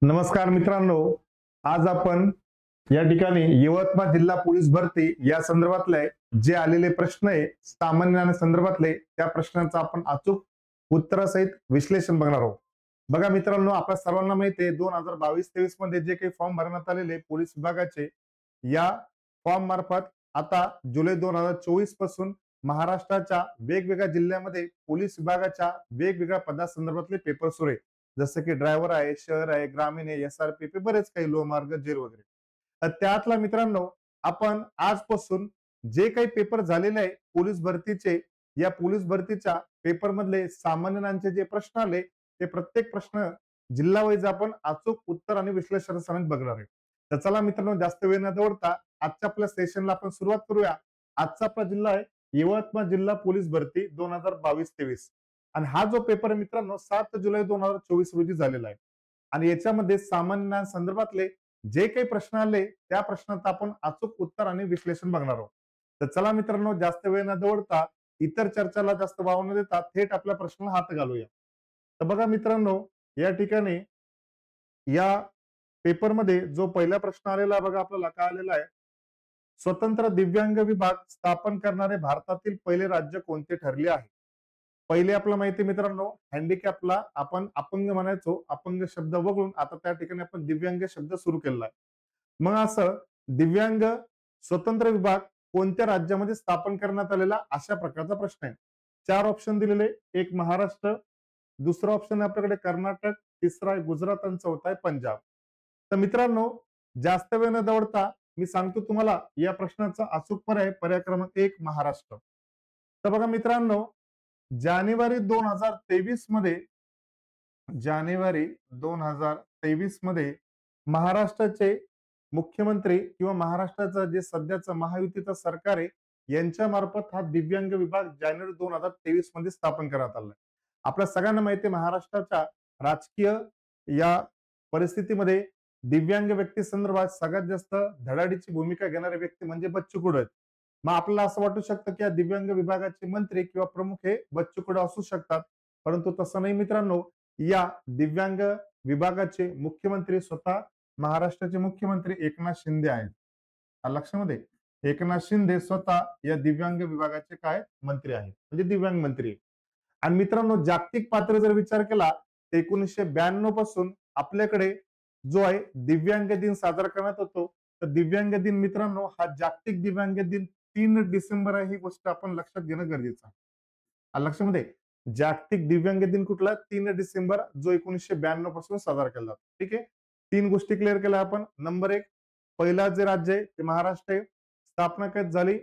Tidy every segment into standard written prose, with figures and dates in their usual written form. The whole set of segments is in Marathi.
नमस्कार मित्रांनो, आज आपण या ठिकाणी यवतमाळ जिल्हा पोलीस भरती या संदर्भातले जे आलेले प्रश्न आहे सामान्य ज्ञान संदर्भातले त्या प्रश्नांचा आपण अचूक उत्तरासहित विश्लेषण बघणार आहोत. बघा मित्रांनो, आपल्या सर्वांना माहिती आहे 2022-23 मध्ये जे काही फॉर्म भरण्यात आलेले पोलीस विभागाचे या फॉर्म मार्फत आता जुलै 2024 पासून महाराष्ट्राच्या वेगवेगळ्या जिल्ह्यामध्ये पोलीस विभागाच्या वेगवेगळ्या पदासंदर्भातले पेपर सुरू आहे. जसं की ड्रायव्हर आहे, शहर आहे, ग्रामीण आहे, SRPP बरेच काही लोहमार्ग जेल वगैरे. तर त्यातला मित्रांनो, आपण आजपासून जे काही पेपर झालेले आहे पोलीस भरतीचे, या पोलीस भरतीच्या पेपर मधले सामान्य ज्ञानचे जे प्रश्न आले ते प्रत्येक प्रश्न जिल्हा वाईज आपण अचूक उत्तर आणि विश्लेषण सहित बघणार आहे. तर चला मित्रांनो, जास्त वेळ न दवडता आजच्या आपल्या सेशनला आपण सुरुवात करूया. आजचा आपला जिल्हा आहे यवतमाळ जिल्हा पोलीस भरती 2022-23 आणि हा जो पेपर आहे मित्रांनो 7 जुलै 2024 रोजी झालेला आहे. आणि याच्यामध्ये सामान्य ज्ञान संदर्भातले जे काही प्रश्न आले त्या प्रश्नात आपण अचूक उत्तर आणि विश्लेषण बघणार आहोत. तर चला मित्रांनो, जास्त वेळ न दवडता इतर चर्चाला जास्त वाव न देता थेट आपल्या प्रश्नाला हात घालूया. तर बघा मित्रांनो, या ठिकाणी या पेपरमध्ये जो पहिला प्रश्न आलेला बघा आपल्याला काय आलेला आहे, स्वतंत्र दिव्यांग विभाग स्थापन करणारे भारतातील पहिले राज्य कोणते ठरले आहे? पहिले आपलं माहिती मित्रांनो, हँडिकॅपला आपण अपंग म्हणायचो, अपंग शब्द वगळून आता त्या ठिकाणी आपण दिव्यांग शब्द सुरू केलेला आहे. मग असं दिव्यांग स्वतंत्र विभाग कोणत्या राज्यामध्ये स्थापन करण्यात आलेला, अशा प्रकारचा प्रश्न आहे. 4 ऑप्शन दिलेले, एक महाराष्ट्र, दुसरा ऑप्शन आहे आपल्याकडे कर्नाटक, तिसरा आहे गुजरात आणि चौथा आहे पंजाब. तर मित्रांनो, जास्त वेळ न दवडता मी सांगतो तुम्हाला या प्रश्नाचा अचूक पर्याय क्रमांक 1 महाराष्ट्र. तर बघा मित्रांनो, जानेवारी 2023 मध्ये जानेवारी 2023 मध्ये महाराष्ट्राचे मुख्यमंत्री किंवा महाराष्ट्राचं जे सध्याचं महायुतीचं सरकार आहे यांच्या मार्फत हा दिव्यांग विभाग जानेवारी 2023 मध्ये स्थापन करण्यात आला. आपल्या सगळ्यांना माहिती आहे महाराष्ट्राच्या राजकीय या परिस्थितीमध्ये दिव्यांग व्यक्ती संदर्भात सगळ्यात जास्त धडाडीची भूमिका घेणारे व्यक्ती म्हणजे बच्चू कडू आहेत. मग आपल्याला असं वाटू शकतं की या दिव्यांग विभागाचे मंत्री किंवा प्रमुख हे बच्चू कडू असू शकतात, परंतु तसं नाही मित्रांनो. या दिव्यांग विभागाचे मुख्यमंत्री स्वतः महाराष्ट्राचे मुख्यमंत्री एकनाथ शिंदे आहेत. लक्षामध्ये, एकनाथ शिंदे स्वतः या दिव्यांग विभागाचे काय मंत्री आहेत, म्हणजे दिव्यांग मंत्री. आणि मित्रांनो, जागतिक पातळीवर जर विचार केला तर 1992 पासून आपल्याकडे जो आहे दिव्यांग दिन साजरा करण्यात होतो. तर दिव्यांग दिन मित्रांनो, हा जागतिक दिव्यांग दिन 3 डिसेंबर आहे, ही गोष्ट आपण लक्षात घेणं गरजेचं आहे. लक्षामध्ये, जागतिक दिव्यांग दिन कुठला? 3 डिसेंबर, जो 1992 पासून साजरा केला जातो. ठीक आहे, 3 गोष्टी क्लिअर केल्या आपण. नंबर 1, पहिला जे राज्य आहे ते महाराष्ट्र आहे. स्थापना कधी झाली?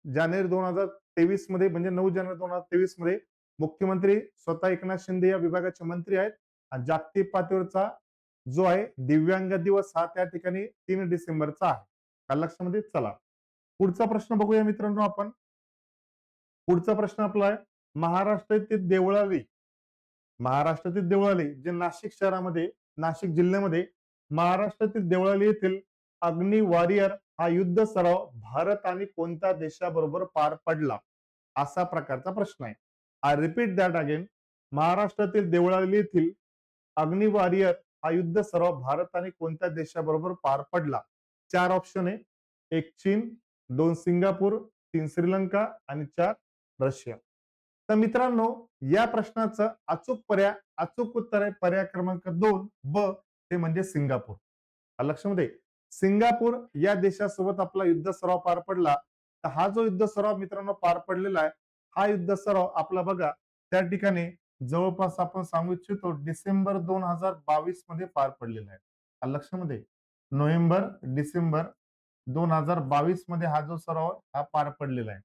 जानेवारी 2023 मध्ये, म्हणजे 9 जानेवारी 2023 मध्ये. मुख्यमंत्री स्वतः एकनाथ शिंदे या विभागाचे मंत्री आहेत. आणि जागतिक पातळीवरचा जो आहे दिव्यांग दिवस हा त्या ठिकाणी 3 डिसेंबरचा आहे. लक्षामध्ये, चला पुढचा प्रश्न बघूया मित्रांनो आपण. पुढचा प्रश्न आपला आहे, महाराष्ट्रातील देवळाली, महाराष्ट्रातील देवळाली जे नाशिक शहरामध्ये, नाशिक जिल्ह्यामध्ये महाराष्ट्रातील देवळाली येथील अग्नी वॉरियर हा युद्ध सराव भारत आणि कोणत्या देशाबरोबर पार पडला, असा प्रकारचा प्रश्न आहे. I repeat that again. महाराष्ट्रातील देवळाली येथील अग्नि वॉरियर हा युद्ध सराव भारत आणि कोणत्या देशाबरोबर पार पडला? 4 ऑप्शन आहे. 1 चीन, 2 सिंगापूर, 3 श्रीलंका आणि 4 रशिया. तर मित्रांनो, या प्रश्नाचं अचूक उत्तर आहे पर्याय क्रमांक 2 ब, ते म्हणजे सिंगापूर. लक्षामध्ये, सिंगापूर या देशासोबत आपला युद्ध सराव पार पडला. तर हा जो युद्ध सराव मित्रांनो पार पडलेला आहे, हा युद्ध सराव आपला बघा त्या ठिकाणी जवळपास आपण सांगू इच्छितो डिसेंबर 2022 मध्ये पार पडलेला आहे. लक्षामध्ये, नोव्हेंबर डिसेंबर 2022 मध्ये हा जो सराव हा पार पडलेला आहे.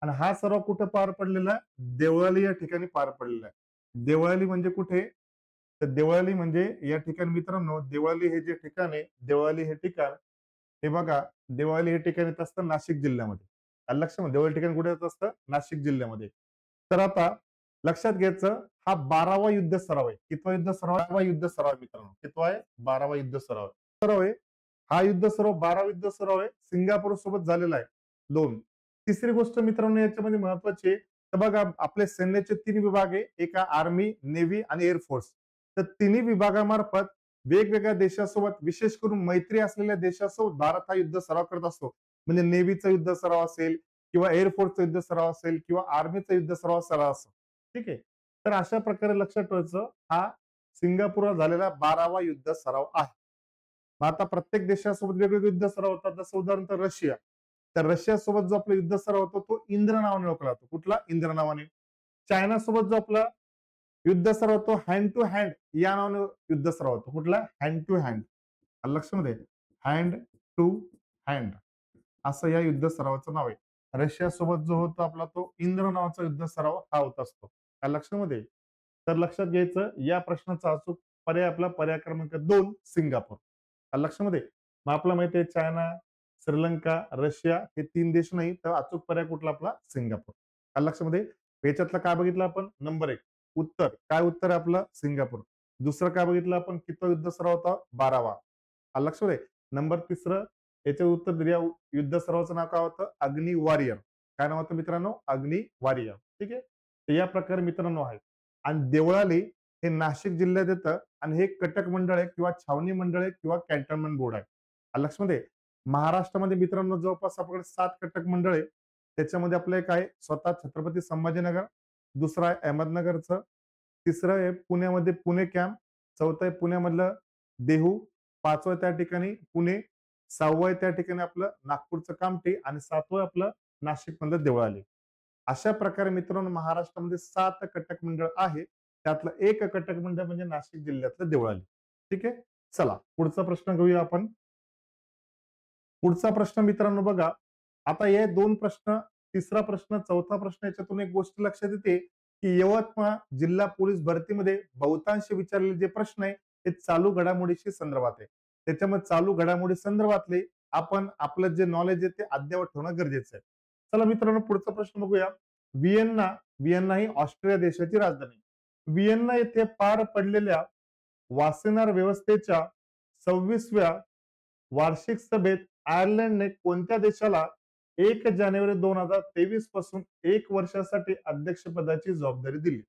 आणि हा सराव कुठे पार पडलेला आहे? देवळाली या ठिकाणी पार पडलेला आहे. देवळाली म्हणजे कुठे? तर देवळाली म्हणजे या ठिकाणी मित्रांनो, देवळाली हे जे ठिकाण आहे, देवळाली हे ठिकाण हे बघा, देवळाली हे ठिकाण येत असतं नाशिक जिल्ह्यामध्ये. लक्षामध्ये, देवळाली ठिकाण कुठे येत असतं? नाशिक जिल्ह्यामध्ये. तर आता लक्षात घ्यायचं, हा 12वा युद्ध सराव आहे. कितवा युद्ध सराव? 12वा युद्ध सराव मित्रांनो. कितवा आहे? 12वा युद्ध सराव आहे. हा युद्ध सराव 12वा युद्ध सराव आहे, सिंगापूर सोबत झालेला आहे. 2. तिसरी गोष्ट मित्रांनो याच्यामध्ये महत्वाची आहे, तर बघा आपल्या सैन्याचे 3 विभाग आहे, एक आर्मी, नेव्ही आणि एअरफोर्स. तर तिन्ही विभागामार्फत वेगवेगळ्या देशासोबत विशेष करून मैत्री असलेल्या देशासोबत भारत हा युद्ध सराव करत असतो. म्हणजे नेव्हीचा युद्ध सराव असेल किंवा एअरफोर्सचा युद्ध सराव असेल किंवा आर्मीचा युद्ध सराव असेल. ठीक आहे. तर अशा प्रकारे लक्षात ठेवायचं हा सिंगापूरला झालेला 12वा युद्ध सराव आहे. मग आता प्रत्येक देशासोबत वेगवेगळे युद्ध सराव होतात. जसं उदाहरण तर रशिया. तर रशियासोबत जो आपला युद्ध सराव होतो तो इंद्र नावाने ओळखला जातो. कुठला? इंद्र नावाने. चायना सोबत जो आपला युद्ध सराव होतो हँड टू हँड या नावाने युद्ध सराव होतो. कुठला? Hand to hand. लक्षामध्ये हँड टू हँड असं या युद्ध सरावाचं नाव आहे. रशिया सोबत जो होतो आपला तो इंद्र नावाचा युद्ध सराव हा होत असतो. त्या लक्षामध्ये तर लक्षात घ्यायचं या प्रश्नाचा अचूक पर्याय आपला पर्याय क्रमांक 2 सिंगापूर. लक्षामध्ये मग आपला माहिती आहे चायना, श्रीलंका, रशिया हे 3 देश नाही तर अचूक पर्याय कुठला आपला सिंगापूर. लक्षामध्ये याच्यातला काय बघितलं आपण नंबर 1 उत्तर काय उत्तर आहे आपलं सिंगापूर. दुसरं काय बघितलं आपण किती युद्ध सराव होता 12वा. लक्षामध्ये नंबर 3 याचे उत्तर दिल्या युद्ध सरावाचं नाव काय होतं अग्नी वॉरियर. काय नाव होतं मित्रांनो अग्नी वॉरियर. ठीक आहे. तर या प्रकारे मित्रांनो आहे आणि देवळाली हे नाशिक जिल्ह्यात येतं आणि हे कटक मंडळ आहे किंवा छावणी मंडळ आहे किंवा कॅन्टोन्मेंट बोर्ड आहे. लक्षामध्ये महाराष्ट्रामध्ये मित्रांनो जवळपास आपल्याकडे 7 कटक मंडळ आहे. त्याच्यामध्ये आपलं एक आहे स्वतः छत्रपती संभाजीनगर, दुसरं आहे अहमदनगरचं, तिसरं आहे पुण्यामध्ये पुणे कॅम्प, चौथं आहे पुण्यामधलं देहू, पाचवं त्या ठिकाणी पुणे, 6वं आहे त्या ठिकाणी आपलं नागपूरचं कामठी आणि 7वं आपलं नाशिक मधलं देवळाली. अशा प्रकारे मित्रांनो महाराष्ट्रामध्ये 7 कटक मंडळ आहे. त्यातलं एक कटक मंडळ म्हणजे नाशिक जिल्ह्यातलं देवळाली. ठीक आहे. चला पुढचा प्रश्न घेऊया आपण. पुढचा प्रश्न मित्रांनो बघा आता हे 2 प्रश्न, तिसरा प्रश्न, चौथा प्रश्न याच्यातून एक गोष्ट लक्षात येते की यवतमाळ जिल्हा पोलीस भरतीमध्ये बहुतांश विचारलेले जे प्रश्न आहे ते चालू घडामोडीशी संदर्भात आहे. त्याच्यामध्ये चालू घडामोडी संदर्भातले आपण आपलं जे नॉलेज आहे ते अद्ययावत ठेवणं गरजेचं आहे. चला मित्रांनो पुढचा प्रश्न बघूया. व्हिएन्ना ही ऑस्ट्रिया देशाची राजधानी. व्हिएन्ना येथे पार पडलेल्या वासेनार व्यवस्थेच्या 26व्या वार्षिक सभेत आयर्लंडने कोणत्या देशाला 1 जानेवारी 2023 पासून 1 वर्षासाठी अध्यक्षपदाची जबाबदारी दिली?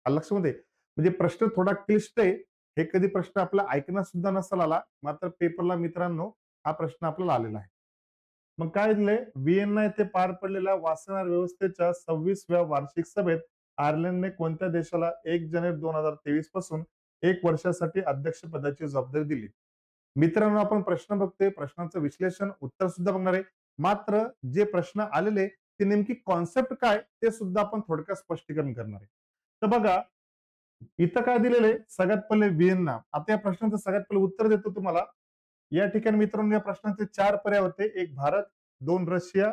लक्षामध्ये म्हणजे प्रश्न थोडा क्लिष्ट आहे. हे कधी प्रश्न आपला ऐकण्यात सुद्धा नसेल आला मात्र पेपरला मित्रांनो हा प्रश्न आपल्याला आलेला आहे. मग काय दिलंय व्हिएन्ना येथे पार पडलेल्या वासेनार व्यवस्थेच्या 26व्या वार्षिक सभेत आयर्लंडने कोणत्या देशाला 1 जानेवारी 2023 पासून 1 वर्षासाठी अध्यक्षपदाची जबाबदारी दिली? मित्रांनो आपण प्रश्न बघतोय प्रश्नाचं विश्लेषण उत्तर सुद्धा बघणार आहे. मात्र जे प्रश्न आलेले ते नेमकी कॉन्सेप्ट काय ते सुद्धा आपण थोडक्यात स्पष्टीकरण करणार आहे. तर बघा इथं काय दिलेलं आहे सगळ्यात पहिले व्हिएन्ना. आता या प्रश्नाचं सगळ्यात पहिले उत्तर देतो तुम्हाला. या ठिकाणी मित्रांनो या प्रश्नाचे 4 पर्याय होते. 1 भारत, 2 रशिया,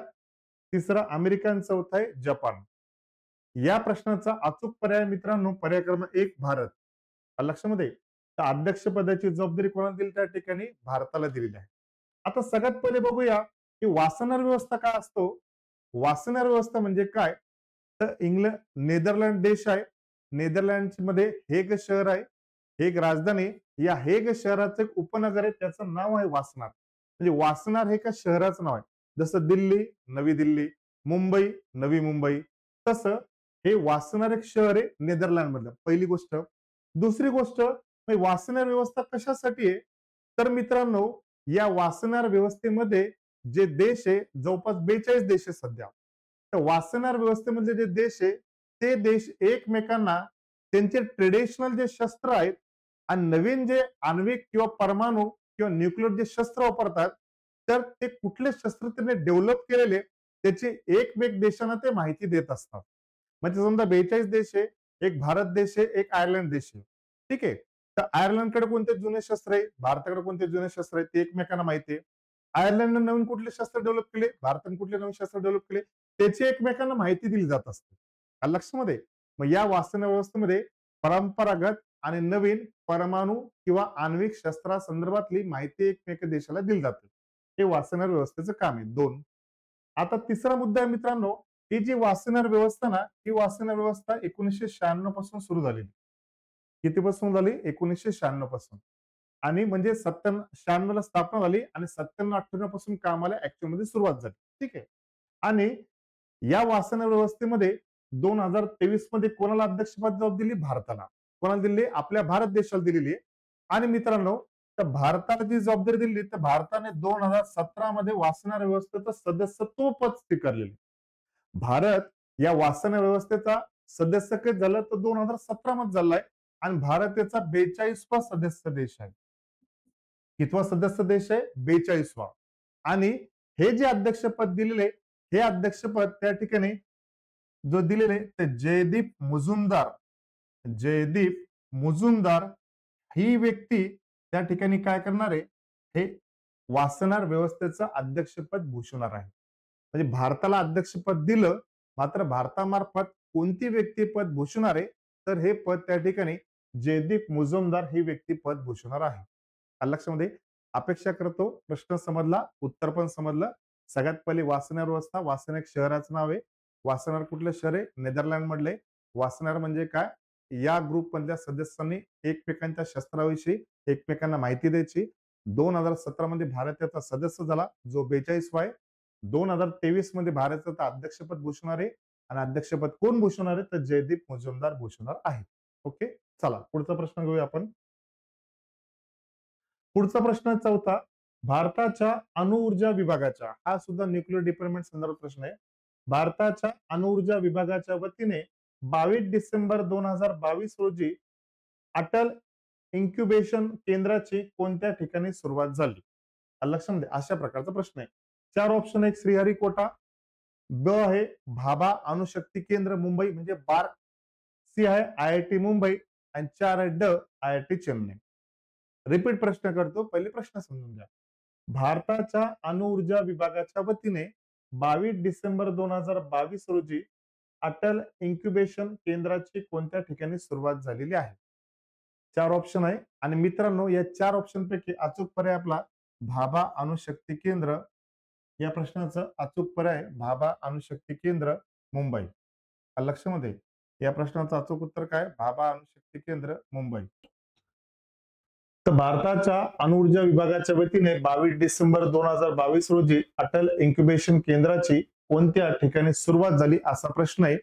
तिसरा अमेरिका आणि चौथा आहे जपान. या प्रश्नाचा अचूक पर्याय मित्रांनो पर्याय क्रमांक 1 भारत. लक्षामध्ये तर अध्यक्षपदाची जबाबदारी कोणाला दिली त्या ठिकाणी भारताला दिलेली आहे. आता सगळ्यात पहिले बघूया की वासनार व्यवस्था काय असतो. वासनार व्यवस्था म्हणजे काय तर नेदरलँड देश आहे. नेदरलँड मध्ये हेग शहर आहे. हेग राजधानी या हेग शहराचं एक उपनगर आहे त्याचं नाव आहे वासनार. म्हणजे वासनार हे एका शहराचं नाव आहे. जसं दिल्ली नवी दिल्ली, मुंबई नवी मुंबई, तसं हे वासनार एक शहर आहे नेदरलँड मधलं. पहिली गोष्ट. दुसरी गोष्ट वासनार व्यवस्था कशासाठी आहे तर मित्रांनो या वासनार व्यवस्थेमध्ये जे देश आहे जवळपास 42 देश आहे सध्या. तर वासनार व्यवस्थेमध्ये जे देश आहे ते देश एकमेकांना त्यांचे ट्रेडिशनल जे शस्त्र आहेत आणि नवीन जे आण्विक किंवा परमाणु किंवा न्यूक्लिअर जे शस्त्र वापरतात तर ते कुठले शस्त्र त्यांनी डेव्हलप केलेले त्याची एकमेक देशांना ते माहिती देत असतात. म्हणजे समजा 42 देश आहे, एक भारत देश आहे, एक आयर्लंड देश आहे. ठीक आहे. तर आयर्लंडकडे कोणते जुने शस्त्र आहे, भारताकडे कोणते जुने शस्त्र आहे ते एकमेकांना माहिती आहे. आयर्लंडने नवीन कुठले शस्त्र डेव्हलप केले, भारताने कुठले नवीन शस्त्र डेव्हलप केले त्याची एकमेकांना माहिती दिली जात असते. लक्षामध्ये मग या वासना व्यवस्थेमध्ये परंपरागत आणि नवीन परमाणु किंवा आण्विक शस्त्रासंदर्भातली माहिती एकमेक देशाला दिली जाते. हे वासनार व्यवस्थेचं काम आहे. 2. आता तिसरा मुद्दा आहे मित्रांनो ही जी वासनार व्यवस्था ना ही वासनार व्यवस्था 1996 पासून सुरू झाली. कितीपासून झाली 1996 पासून आणि म्हणजे 96 ला स्थापना झाली आणि 97-98 पासून कामाला ऍक्च्युअल मध्ये सुरुवात झाली. ठीक आहे. आणि या वासना व्यवस्थेमध्ये 2023 मध्ये कोणाला अध्यक्षपद जबाब दिली भारताला. कोणाला दिली आपल्या भारत देशाला दिलेली आहे. आणि मित्रांनो, तर भारताला जी जबाबदारी दिली तर भारताने 2017 मध्ये वासना व्यवस्थेचं सदस्यत्व पद स्वीकारलेले. भारत या वासना व्यवस्थेचा सदस्य कधी झालं तर 2017 मध्ये झालाय आणि भारत याचा 42वा सदस्य देश आहे. कितवा सदस्य देश आहे? 42वा. आणि हे जे अध्यक्षपद दिलेले, हे अध्यक्षपद त्या ठिकाणी जो दिलेले ते जयदीप मुजुमदार ही व्यक्ती त्या ठिकाणी काय करणार आहे? हे वासनार व्यवस्थेचं अध्यक्षपद भूषवणार आहे. म्हणजे भारताला अध्यक्षपद दिलं, मात्र भारतामार्फत कोणती व्यक्ती पद भूषवणार आहे? तर हे पद त्या ठिकाणी जयदीप मुजुमदार ही व्यक्ती पद भूषवणार आहे. आलं लक्षामध्ये? अपेक्षा करतो प्रश्न समजला, उत्तर पण समजलं. सगळ्यात पहिली वासनार व्यवस्था. वासना एक शहराचं नाव आहे. वासनार कुठलं शहर आहे? नेदरलँड मधले. वासनार म्हणजे काय? या ग्रुप मधल्या सदस्यांनी एकमेकांच्या शस्त्राविषयी एकमेकांना माहिती द्यायची. 2017 मध्ये भारत याचा सदस्य झाला, जो 42वा आहे. 2023 मध्ये भारताचं अध्यक्षपद भूषवणार आहे आणि अध्यक्षपद कोण भूषवणार आहे? तर जयदीप मुजुमदार भूषवणार आहे. ओके, चला पुढचा प्रश्न घेऊया आपण. पुढचा प्रश्न चौथा. भारताच्या अणुऊर्जा विभागाच्या, हा सुद्धा न्यूक्लिअर डिपार्टमेंट संदर्भात प्रश्न आहे. भारताच्या अणुऊर्जा विभागाच्या वतीने 22 डिसेंबर 2022 रोजी अटल इन्क्युबेशन केंद्राची कोणत्या ठिकाणी सुरुवात झाली? लक्षामध्ये अशा प्रकारचा प्रश्न आहे. 4 ऑप्शन आहे. श्रीहरिकोटा, ब आहे भाभा अणुशक्ती केंद्र मुंबई म्हणजे बार्क, सी आहे IIT मुंबई आणि 4 आहे ड IIT चेन्नई. रिपीट प्रश्न करतो, पहिले प्रश्न समजून घ्या. भारताच्या अणुऊर्जा विभागाच्या वतीने 22 डिसेंबर 2022 रोजी अटल इन्क्युबेशन केंद्राची कोणत्या ठिकाणी सुरुवात झालेली आहे? 4 ऑप्शन आहे आणि मित्रांनो या 4 ऑप्शन पैकी अचूक पर्याय आपला भाभा अणुशक्ती केंद्र. या प्रश्नाचं अचूक पर्याय भाभा अणुशक्ती केंद्र मुंबई. लक्षामध्ये या प्रश्नाचं अचूक उत्तर काय? भाभा अणुशक्ती केंद्र मुंबई. तर भारताच्या अणुऊर्जा विभागाच्या वतीने 22 डिसेंबर 2022 रोजी अटल इन्क्युबेशन केंद्राची कोणत्या ठिकाणी सुरुवात झाली असा प्रश्न आहे.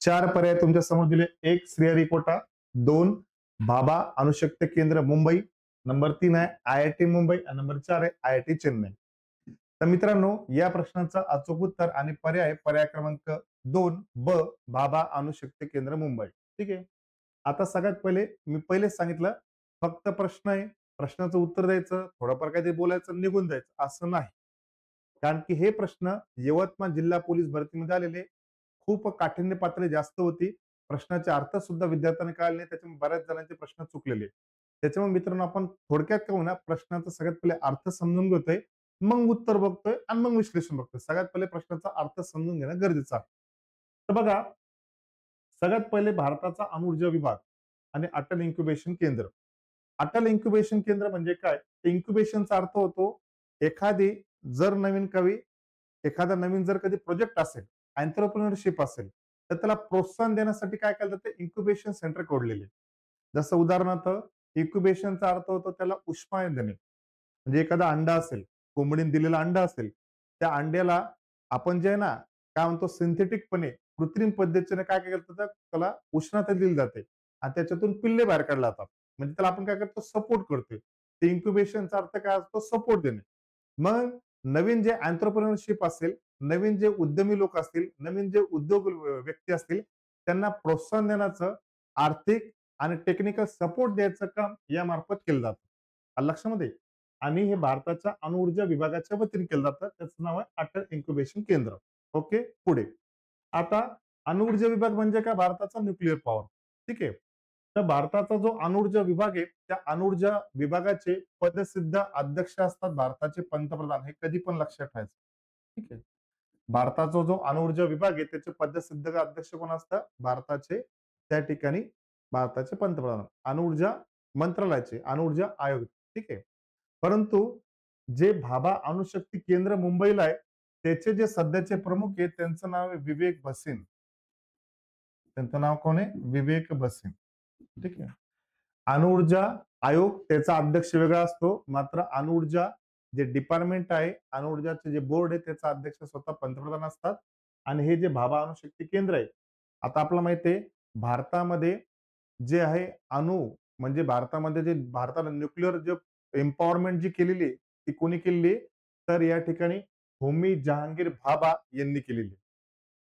4 पर्याय तुमच्या समोर दिले. 1 श्रीहरिकोटा, 2 भाभा अणुशक्ती केंद्र मुंबई, नंबर 3 आहे IIT मुंबई आणि नंबर 4 आहे IIT चेन्नई. तर मित्रांनो या प्रश्नाचं अचूक उत्तर आणि पर्याय क्रमांक 2 ब भाभा अणुशक्ती केंद्र मुंबई. ठीक आहे. आता सगळ्यात पहिले सांगितलं फक्त प्रश्न आहे, प्रश्नाचं उत्तर द्यायचं, थोडंफार काहीतरी बोलायचं, निघून जायचं असं नाही. कारण की हे प्रश्न यवतमाळ जिल्हा पोलीस भरतीमध्ये आलेले खूप काठिण्य पातळी जास्त होती. प्रश्नाचे अर्थ सुद्धा विद्यार्थ्यांना कळले नाही, त्याच्यामुळे बऱ्याच जणांचे प्रश्न चुकलेले. त्याच्यामुळे मित्रांनो आपण थोडक्यात का होईना प्रश्नाचा सगळ्यात पहिले अर्थ समजून घेतोय, मग उत्तर बघतोय आणि मग विश्लेषण बघतोय. सगळ्यात पहिले प्रश्नाचा अर्थ समजून घेणं गरजेचं आहे. तर बघा, सगळ्यात पहिले भारताचा अणुऊर्जा विभाग आणि अटल इन्क्युबेशन केंद्र. अटल इन्क्युबेशन केंद्र म्हणजे काय? इन्क्युबेशनचा अर्थ होतो एखादा नवीन जर कधी प्रोजेक्ट असेल, एंटरप्रेन्योरशिप असेल, तर त्याला प्रोत्साहन देण्यासाठी काय केलं जातं? इन्क्युबेशन सेंटर कोडलेले. जसं उदाहरणार्थ इन्क्युबेशनचा अर्थ होतो त्याला उष्मायन देणे. म्हणजे एखादा अंडा असेल, कोंबडीने दिलेला अंडा असेल, त्या अंड्याला आपण जे आहे ना, काय म्हणतो सिंथेटिकपणे कृत्रिम पद्धतीने काय केलं जातं? त्याला उष्णता दिली जाते आणि त्याच्यातून पिल्ले बाहेर काढले जातात. म्हणजे त्याला आपण काय करतो? सपोर्ट करतोय. ते इन्क्युबेशनचा अर्थ काय असतो? सपोर्ट देणे. मग नवीन जे एंटरप्रेन्योरशिप असेल, नवीन जे उद्यमी लोक असतील, नवीन जे उद्योग व्यक्ती असतील, त्यांना प्रोत्साहन देण्याचं आर्थिक आणि टेक्निकल सपोर्ट द्यायचं काम यामार्फत केलं जातं. आलं लक्षामध्ये? आणि हे भारताच्या अणुऊर्जा विभागाच्या वतीने केलं जातं. त्याचं नाव आहे अटल इन्क्युबेशन केंद्र. ओके, पुढे. आता अणुऊर्जा विभाग म्हणजे काय? भारताचा न्यूक्लिअर पॉवर. ठीक आहे. तर भारताचा जो अणुऊर्जा विभाग आहे, त्या अणुऊर्जा विभागाचे पदसिद्ध अध्यक्ष असतात भारताचे पंतप्रधान. हे कधी पण लक्षात ठेवायचं. ठीक आहे. भारताचा जो अणुऊर्जा विभाग आहे त्याचे पदसिद्ध अध्यक्ष कोण असतात? त्या ठिकाणी भारताचे पंतप्रधान. अणुऊर्जा मंत्रालयाचे अणुऊर्जा आयोग. ठीक आहे. परंतु जे भाभा अणुशक्ती केंद्र मुंबईला आहे, त्याचे जे सध्याचे प्रमुख आहेत त्यांचं नाव आहे विवेक भसीन. त्यांचं नाव कोण आहे? विवेक भसीन. ठीक आहे. अणुऊर्जा आयोग त्याचा अध्यक्ष वेगळा असतो, मात्र अणुऊर्जा जे डिपार्टमेंट आहे, अणुऊर्जाचे जे बोर्ड आहे त्याचा अध्यक्ष स्वतः पंतप्रधान असतात. आणि हे जे भाभा अणुशक्ती केंद्र आहे, आता आपल्याला माहिती आहे भारतामध्ये जे आहे म्हणजे भारतामध्ये जे भारताला न्यूक्लिअर जे एम्पॉवरमेंट जी केलेली आहे ती कोणी केलेली आहे? तर या ठिकाणी होमी जहांगीर भाभा यांनी केलेली आहे.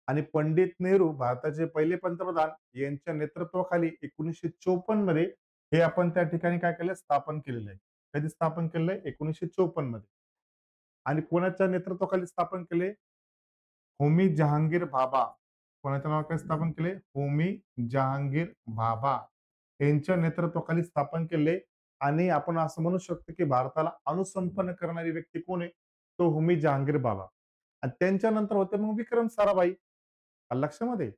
आणि पंडित नेहरू भारताचे पहिले पंतप्रधान यांच्या नेतृत्वाखाली 1954 मध्ये हे आपण त्या ठिकाणी काय केलं? स्थापन केलेलं आहे. कधी स्थापन केलेलं आहे? 1954 मध्ये. आणि कोणाच्या नेतृत्वाखाली स्थापन केले? होमी जहांगीर भाभा. कोणाच्या नावाखाली स्थापन केले? होमी जहांगीर भाभा यांच्या नेतृत्वाखाली स्थापन केले. आणि आपण असं म्हणू शकतो की भारताला अणुसंपन्न करणारी व्यक्ती कोण आहे? तो होमी जहांगीर भाभा. आणि त्यांच्यानंतर होते मग विक्रम साराभाई. लक्षामध्ये.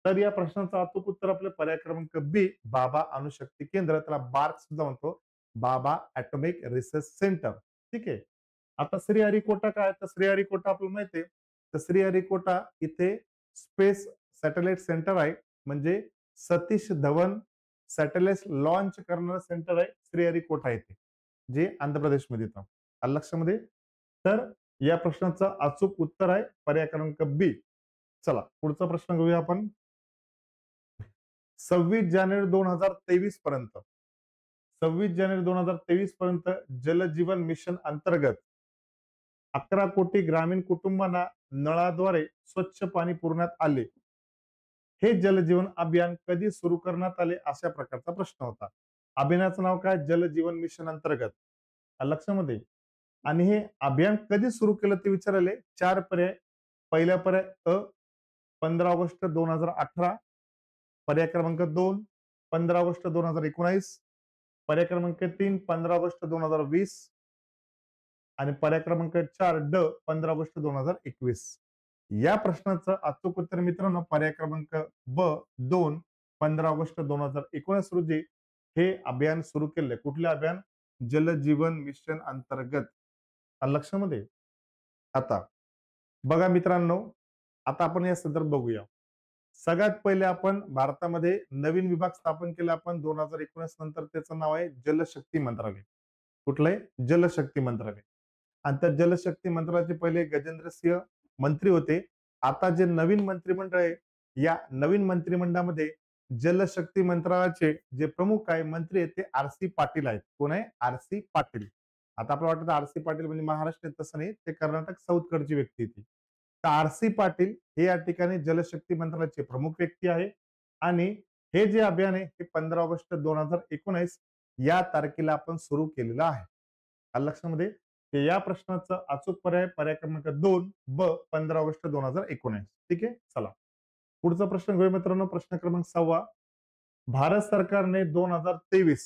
तर या प्रश्नाचं अचूक उत्तर आपलं पर्याय क्रमांक बी, बाबा अणुशक्ती केंद्र, त्याला बार्क सुद्धा म्हणतो, बाबा ॲटॉमिक रिसर्च सेंटर. ठीक आहे. आता श्रीहरिकोटा काय? तर श्रीहरिकोटा आपल्याला माहिती आहे. तर श्रीहरिकोटा इथे स्पेस सॅटेलाइट सेंटर आहे. म्हणजे सतीश धवन सॅटेलाइट लॉन्च करणारं सेंटर आहे श्रीहरिकोटा येथे, जे आंध्र प्रदेशमध्ये येतं. आलं लक्षामध्ये. तर या प्रश्नाचं अचूक उत्तर आहे पर्याय क्रमांक बी. चला पुढचा प्रश्न घेऊया आपण. 26 जानेवारी 2023 पर्यंत 26 जानेवारी 2023 पर्यंत जल जीवन मिशन अंतर्गत 11 कोटी ग्रामीण कुटुंबांना नळाद्वारे स्वच्छ पाणी पुरवण्यात आले. हे जल जीवन अभियान कधी सुरू करण्यात आले? अशा प्रकारचा प्रश्न होता. अभियानाचं नाव काय? जल जीवन मिशन अंतर्गत. लक्षामध्ये. आणि हे अभियान कधी सुरू केलं ते विचारले. 4 पर्याय. पहिला पर्याय अ, 15 ऑगस्ट 2018. पर्याय क्रमांक 2, 15 ऑगस्ट 2019. पर्याय क्रमांक 3, 15 ऑगस्ट 2020. आणि पर्याय क्रमांक 4 ड, 15 ऑगस्ट 2021. या प्रश्नाचं अचूक उत्तर मित्रांनो पर्याय क्रमांक ब 2, 15 ऑगस्ट 2019 रोजी हे अभियान सुरू केले. कुठले अभियान? जल जीवन मिशन अंतर्गत. लक्षामध्ये. आता बघा मित्रांनो, आता आपण या संदर्भात बघूया. सगळ्यात पहिले आपण भारतामध्ये नवीन विभाग स्थापन केला आपण 2019 नंतर. त्याचं नाव आहे जलशक्ती मंत्रालय. कुठलं आहे? जलशक्ती मंत्रालय. आणि त्या जलशक्ती मंत्रालयाचे पहिले गजेंद्र सिंह मंत्री होते. आता जे नवीन मंत्रिमंडळ आहे, या नवीन मंत्रिमंडळामध्ये जलशक्ती मंत्रालयाचे जे प्रमुख आहे मंत्री आहेत ते आर.सी. पाटील आहेत. कोण आहे? आर.सी. पाटील. आता आपल्याला वाटतं आर.सी. पाटील म्हणजे महाराष्ट्र, तसं नाही, ते कर्नाटक साऊथकडची व्यक्ती ती. तर आर.सी. पाटील हे या ठिकाणी जलशक्ती मंत्रालयाचे प्रमुख व्यक्ती आहे. आणि हे जे अभियान आहे हे 15 ऑगस्ट 2019 या तारखेला आपण सुरू केलेलं आहे. आलं लक्षामध्ये. या प्रश्नाचा अचूक पर्याय पर्याय क्रमांक 2 ब, 15 ऑगस्ट 2019. ठीक आहे. चला पुढचा प्रश्न घेऊया मित्रांनो. प्रश्न क्रमांक 6. भारत सरकारने 2023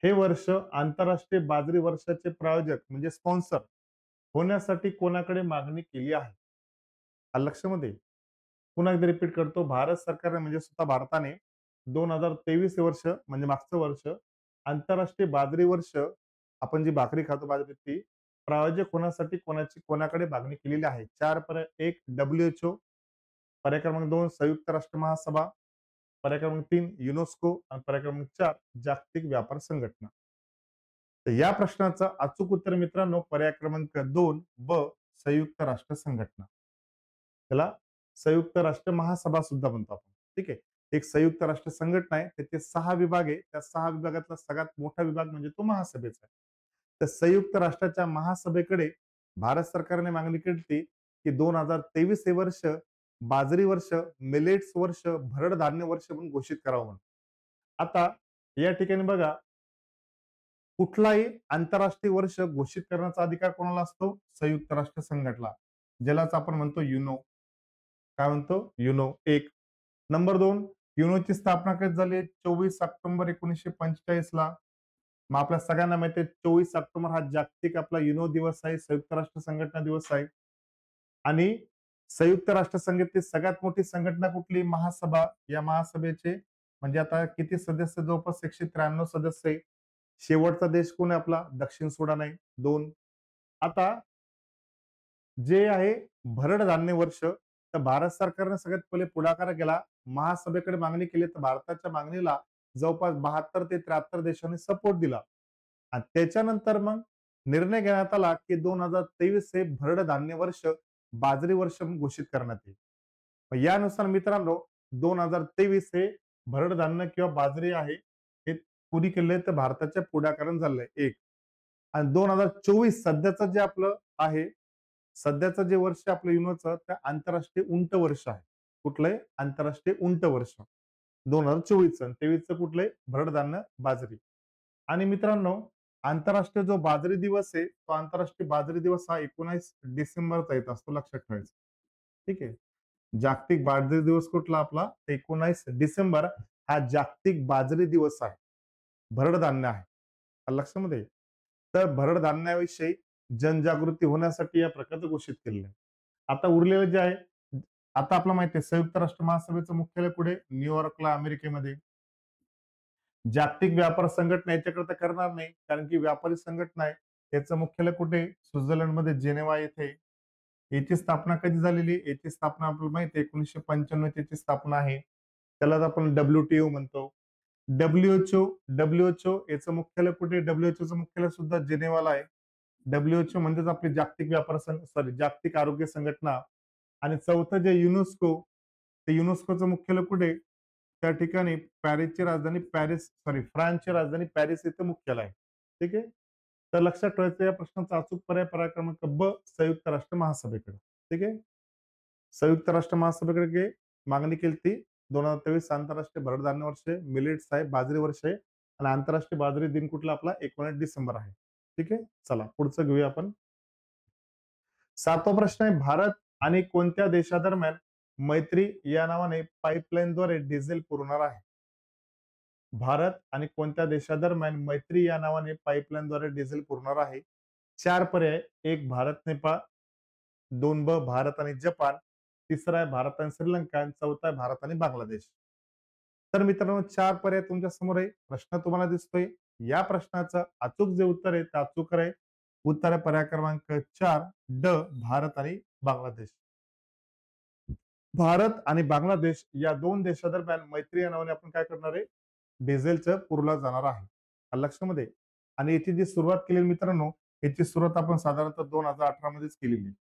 हे वर्ष आंतरराष्ट्रीय बाजरी वर्षाचे प्रायोजक म्हणजे स्पॉन्सर होण्यासाठी कोणाकडे मागणी केली आहे? लक्षामध्ये. पुन्हा एकदा रिपीट करतो. भारत सरकारने म्हणजे स्वतः भारताने 2023 हे वर्ष म्हणजे मागचं वर्ष आंतरराष्ट्रीय बाजरी वर्ष, आपण जी भाकरी खातो बाजरीची, प्रायोजक होण्यासाठी कोणाकडे मागणी केलेली आहे? 4 पर्याय. 1 WHO. पर्याय क्रमांक 2 संयुक्त राष्ट्र महासभा. पर्याय क्रमांक 3 युनेस्को. आणि पर्याय क्रमांक 4 जागतिक व्यापार संघटना. तर या प्रश्नाचं अचूक उत्तर मित्रांनो पर्याय क्रमांक 2 ब, संयुक्त राष्ट्र संघटना. त्याला संयुक्त राष्ट्र महासभा सुद्धा म्हणतो आपण. ठीक आहे. एक संयुक्त राष्ट्र संघटना आहे. त्याचे 6 विभाग आहे. त्या 6 विभागातला सगळ्यात मोठा विभाग म्हणजे तो महासभेचा आहे. तर संयुक्त राष्ट्राच्या महासभेकडे भारत सरकारने मागणी केली की 2023 हे वर्ष बाजरी वर्ष, मिलेट्स वर्ष, भरड धान्य वर्ष म्हणून घोषित करावं म्हणून. आता या ठिकाणी बघा, कुठलाही आंतरराष्ट्रीय वर्ष घोषित करण्याचा अधिकार कोणाला असतो? संयुक्त राष्ट्र संघटना, ज्यालाच आपण म्हणतो युनो. काय म्हणतो? युनो. 1 नंबर 2, युनोची स्थापना कधी झाली? 24 ऑक्टोबर 1945 ला. मग आपल्या सगळ्यांना माहिती आहे 24 ऑक्टोबर हा जागतिक आपला युनो दिवस आहे, संयुक्त राष्ट्र संघटना दिवस आहे. आणि संयुक्त राष्ट्र संघटनेची सगळ्यात मोठी संघटना कुठली? महासभा. या महासभेचे म्हणजे आता किती सदस्य? जवळपास 193 सदस्य आहे. शेवटचा देश कोण आहे आपला? दक्षिण सुदान आहे. 2. आता जे आहे भरड धान्य वर्ष, तर भारत सरकारने सगळ्यात पहिले पुढाकार केला, महासभेकडे मागणी केली. तर भारताच्या मागणीला जवळपास 72 ते 73 देशांनी सपोर्ट दिला. आणि त्याच्यानंतर मग निर्णय घेण्यात आला की 2023 हे भरड धान्य वर्ष, बाजरी वर्ष म्हणून घोषित करण्यात येईल. मग यानुसार मित्रांनो 2023 हे भरड धान्य किंवा बाजरी आहे, हे कोणी केलंय तर भारताच्या पुढाकारानं झालंय एक. आणि 2024 सध्याचं जे आपलं आहे, सध्याचं जे वर्ष आपलं युनोचं ते आंतरराष्ट्रीय उंट वर्ष आहे. कुठलंय? आंतरराष्ट्रीय उंट वर्ष 2024 आणि 23 कुठलंय? भरडधान्य बाजरी. आणि मित्रांनो, आंतरराष्ट्रीय जो बाजरी दिवस आहे, तो आंतरराष्ट्रीय बाजरी दिवस हा 19 डिसेंबरचा येत असतो, लक्षात ठेवायचं. ठीक आहे. जागतिक बाजरी दिवस कुठला आपला? 19 डिसेंबर हा जागतिक बाजरी दिवस आहे. भरडधान्य आहे. लक्षामध्ये आहे. तर भरडधान्याविषयी जनजागृती होण्यासाठी या प्रकारचं घोषित केलेलं आहे. आता उरलेलं जे आहे, आता आपल्याला माहिती आहे संयुक्त राष्ट्र महासभेचं मुख्यालय कुठे? न्यूयॉर्कला, अमेरिकेमध्ये. जागतिक व्यापार संघटना याच्याकडे तर करणार नाही, कारण की व्यापारी संघटना आहे. याचं मुख्यालय कुठे? स्वित्झर्लंडमध्ये जेनेवा येथे. याची स्थापना कधी झालेली? याची स्थापना आपल्याला माहिती आहे 1995 याची स्थापना आहे. त्यालाच आपण WTO म्हणतो. डब्ल्यूएचओ याचं मुख्यालय कुठे? डब्ल्यूएचओचं मुख्यालय सुद्धा जेनेवाला आहे. डब्ल्यूएचओ म्हणजेच आपली जागतिक व्यापार जागतिक आरोग्य संघटना. आणि चौथं जे युनेस्को, ते युनेस्कोचं मुख्यालय कुठे? त्या ठिकाणी पॅरिसची राजधानी फ्रान्सची राजधानी पॅरिस इथे मुख्यालय आहे. ठीक आहे. तर लक्षात ठेवायचं या प्रश्नाचा अचूक पर्याय क्रमांक ब, संयुक्त राष्ट्र महासभेकडे. ठीक आहे. संयुक्त राष्ट्र महासभेकडे मागणी केली ती 2023 आंतरराष्ट्रीय भरडधान्य वर्ष, मिलेट्स आहे, बाजरी वर्ष आहे. आणि आंतरराष्ट्रीय बाजरी दिन कुठला आपला? 19 डिसेंबर आहे. ठीक आहे. चला पुढचं घेऊया आपण. 7वा प्रश्न आहे, भारत आणि कोणत्या देशादरम्यान मैत्री या नावाने पाईपलाईनद्वारे डिझेल पुरवणार आहे? भारत आणि कोणत्या देशादरम्यान मैत्री या नावाने पाईपलाईनद्वारे डिझेल पुरवणार आहे? 4 पर्याय. 1 भारत नेपाळ, 2 ब भारत आणि जपान, तिसरा आहे भारत आणि श्रीलंका आणि चौथा आहे भारत आणि बांगलादेश. तर मित्रांनो 4 पर्याय तुमच्या समोर आहे. प्रश्न तुम्हाला दिसतोय. या प्रश्नाचं अचूक जे उत्तर आहे ते अचूक आहे. उत्तर आहे पर्याय क्रमांक 4 ड भारत आणि बांगलादेश. भारत आणि बांगलादेश या 2 देशादरम्यान मैत्री या नावाने आपण काय करणार आहे? डिझेलचं पुरवला जाणार आहे. लक्षामध्ये. आणि याची जी सुरुवात केली मित्रांनो, याची सुरुवात आपण साधारणतः 2018 मध्येच केलेली आहे.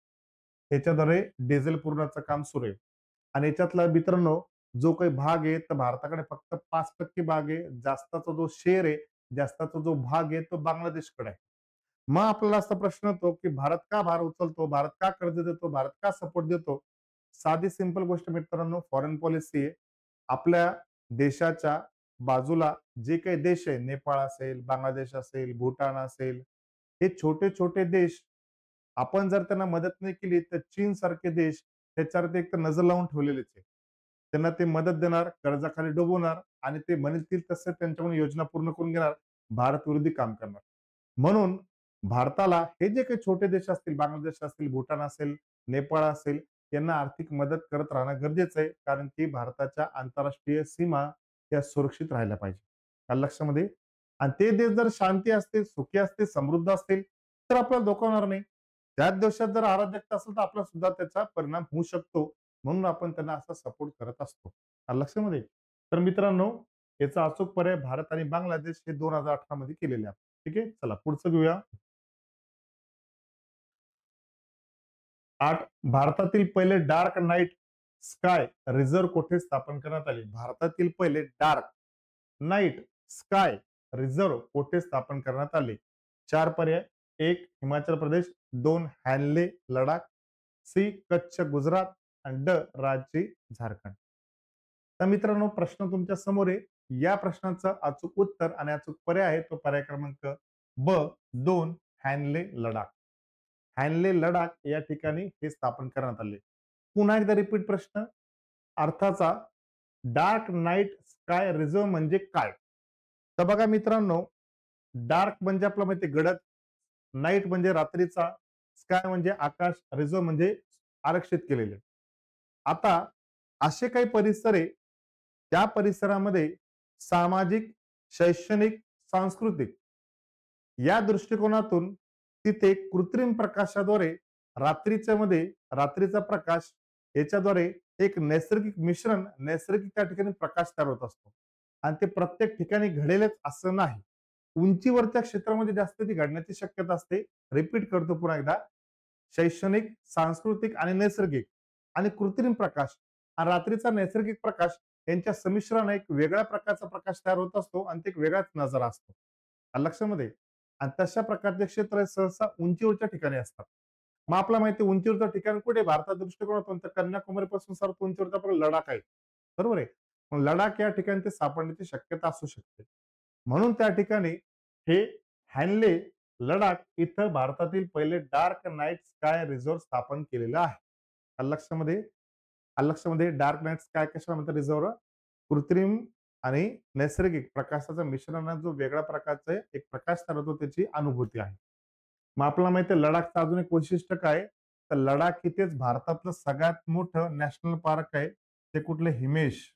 याच्याद्वारे डिझेल पुरवण्याचं काम सुरू आहे. आणि याच्यातला मित्रांनो जो काही भाग आहे तर भारताकडे फक्त 5% भाग आहे. जास्ताचा जो शेअर आहे, जास्ताचा जो भाग आहे तो बांगलादेशकडे आहे. मग आपल्याला असा प्रश्न येतो की भारत का भार उचलतो? भारत का कर्ज देतो? भारत का सपोर्ट देतो? साधी सिंपल गोष्ट मित्रांनो, फॉरेन पॉलिसी आहे. आपल्या देशाच्या बाजूला जे काही देश आहे, नेपाळ असेल, बांगलादेश असेल, भूटान असेल, हे छोटे छोटे देश, आपण जर त्यांना मदत नाही केली तर चीन सारखे देश त्याच्यावरती एक तर नजर लावून ठेवलेलेच आहे. त्यांना ते मदत देणार, कर्जाखाली डुबवणार आणि ते म्हणतील तसं त्यांच्याकडून योजना पूर्ण करून घेणार, भारत विरोधी काम करणार. म्हणून भारताला हे जे काही छोटे देश असतील, बांगलादेश असेल, भूटान असेल, नेपाळ असेल, यांना आर्थिक मदत करत राहणं गरजेचं आहे, कारण की भारताच्या आंतरराष्ट्रीय सीमा त्या सुरक्षित राहिल्या पाहिजे. आलं लक्षामध्ये. आणि ते देश जर शांती असतील, सुखी असतील, समृद्ध असतील तर आपल्याला धोका होणार नाही. त्याच देशात जर अराजकता असेल तर आपला सुद्धा त्याचा परिणाम होऊ शकतो. म्हणून आपण त्यांना असा सपोर्ट करत असतो. आलं लक्षामध्ये. तर मित्रांनो याचा अचूक पर्याय भारत आणि बांगलादेश हे 2018 मध्ये केलेले आहे. ठीक आहे. चला पुढचं घेऊया. 8 भारतातील पहिले डार्क नाईट स्काय रिझर्व्ह कोठे स्थापन करण्यात आले? भारतातील पहिले डार्क नाईट स्काय रिझर्व्ह कोठे स्थापन करण्यात आले? 4 पर्याय. 1 हिमाचल प्रदेश, 2 हॅनले लडाख, सी कच्छ गुजरात आणि ड रांची झारखंड. तर मित्रांनो प्रश्न तुमच्या समोर आहे. या प्रश्नाचं अचूक उत्तर आणि अचूक पर्याय आहे तो पर्याय क्रमांक ब 2 हॅनले लडाख. हॅनले लडाख या ठिकाणी हे स्थापन करण्यात आले. पुन्हा एकदा रिपीट प्रश्न. अर्थाचा डार्क नाईट स्काय रिझर्व्ह म्हणजे काय? तर बघा मित्रांनो, डार्क म्हणजे आपलं माहिती गडद, नाईट म्हणजे रात्रीचा, स्काय म्हणजे आकाश, रिझर्व्ह म्हणजे आरक्षित केलेले. आता असे काही परिसर आहे, त्या परिसरामध्ये सामाजिक, शैक्षणिक, सांस्कृतिक या दृष्टिकोनातून तिथे कृत्रिम प्रकाशाद्वारे रात्रीचा प्रकाश याच्याद्वारे एक नैसर्गिक मिश्रण, नैसर्गिक त्या ठिकाणी प्रकाश तयार होत असतो. आणि ते प्रत्येक ठिकाणी घडेलच असं नाही. उंचीवरच्या क्षेत्रामध्ये जास्त ती घडण्याची शक्यता असते. रिपीट करतो पुन्हा एकदा. शैक्षणिक, सांस्कृतिक आणि नैसर्गिक आणि कृत्रिम प्रकाश आणि रात्रीचा नैसर्गिक प्रकाश यांच्या संमिश्राने एक वेगळ्या प्रकारचा प्रकाश तयार होत असतो आणि ते एक वेगळाच नजारा असतो. आलं लक्षामध्ये? आणि तशा प्रकारचे क्षेत्र सहसा उंचीवरच्या ठिकाणी असतात. मग आपल्याला माहिती आहे उंचीवरचं ठिकाण कुठे भारताच्या दृष्टिकोनातून तर कन्याकुमारीपासून सर्वात उंचीवरचा आपला लडाख आहे. बरोबर आहे. मग लडाख या ठिकाणी ते सापडण्याची शक्यता असू शकते. म्हणून त्या ठिकाणी हे हॅनले लडाख इथं भारतातील पहिले डार्क नाईट स्काय रिझॉर्ट स्थापन केलेलं आहे. लक्षामध्ये लक्षामध्ये डार्क नाईट स्काय कशाला म्हणतात रिझर्व्ह कृत्रिम आणि नैसर्गिक प्रकाशाचं मिश्रणात जो वेगळ्या प्रकारचा एक प्रकाश तयार होतो त्याची अनुभूती आहे. मग आपल्याला माहिती आहे लडाखचं अजून एक वैशिष्ट्य काय तर लडाख इथेच भारतातलं सगळ्यात मोठं नॅशनल पार्क आहे ते कुठलं हिमेश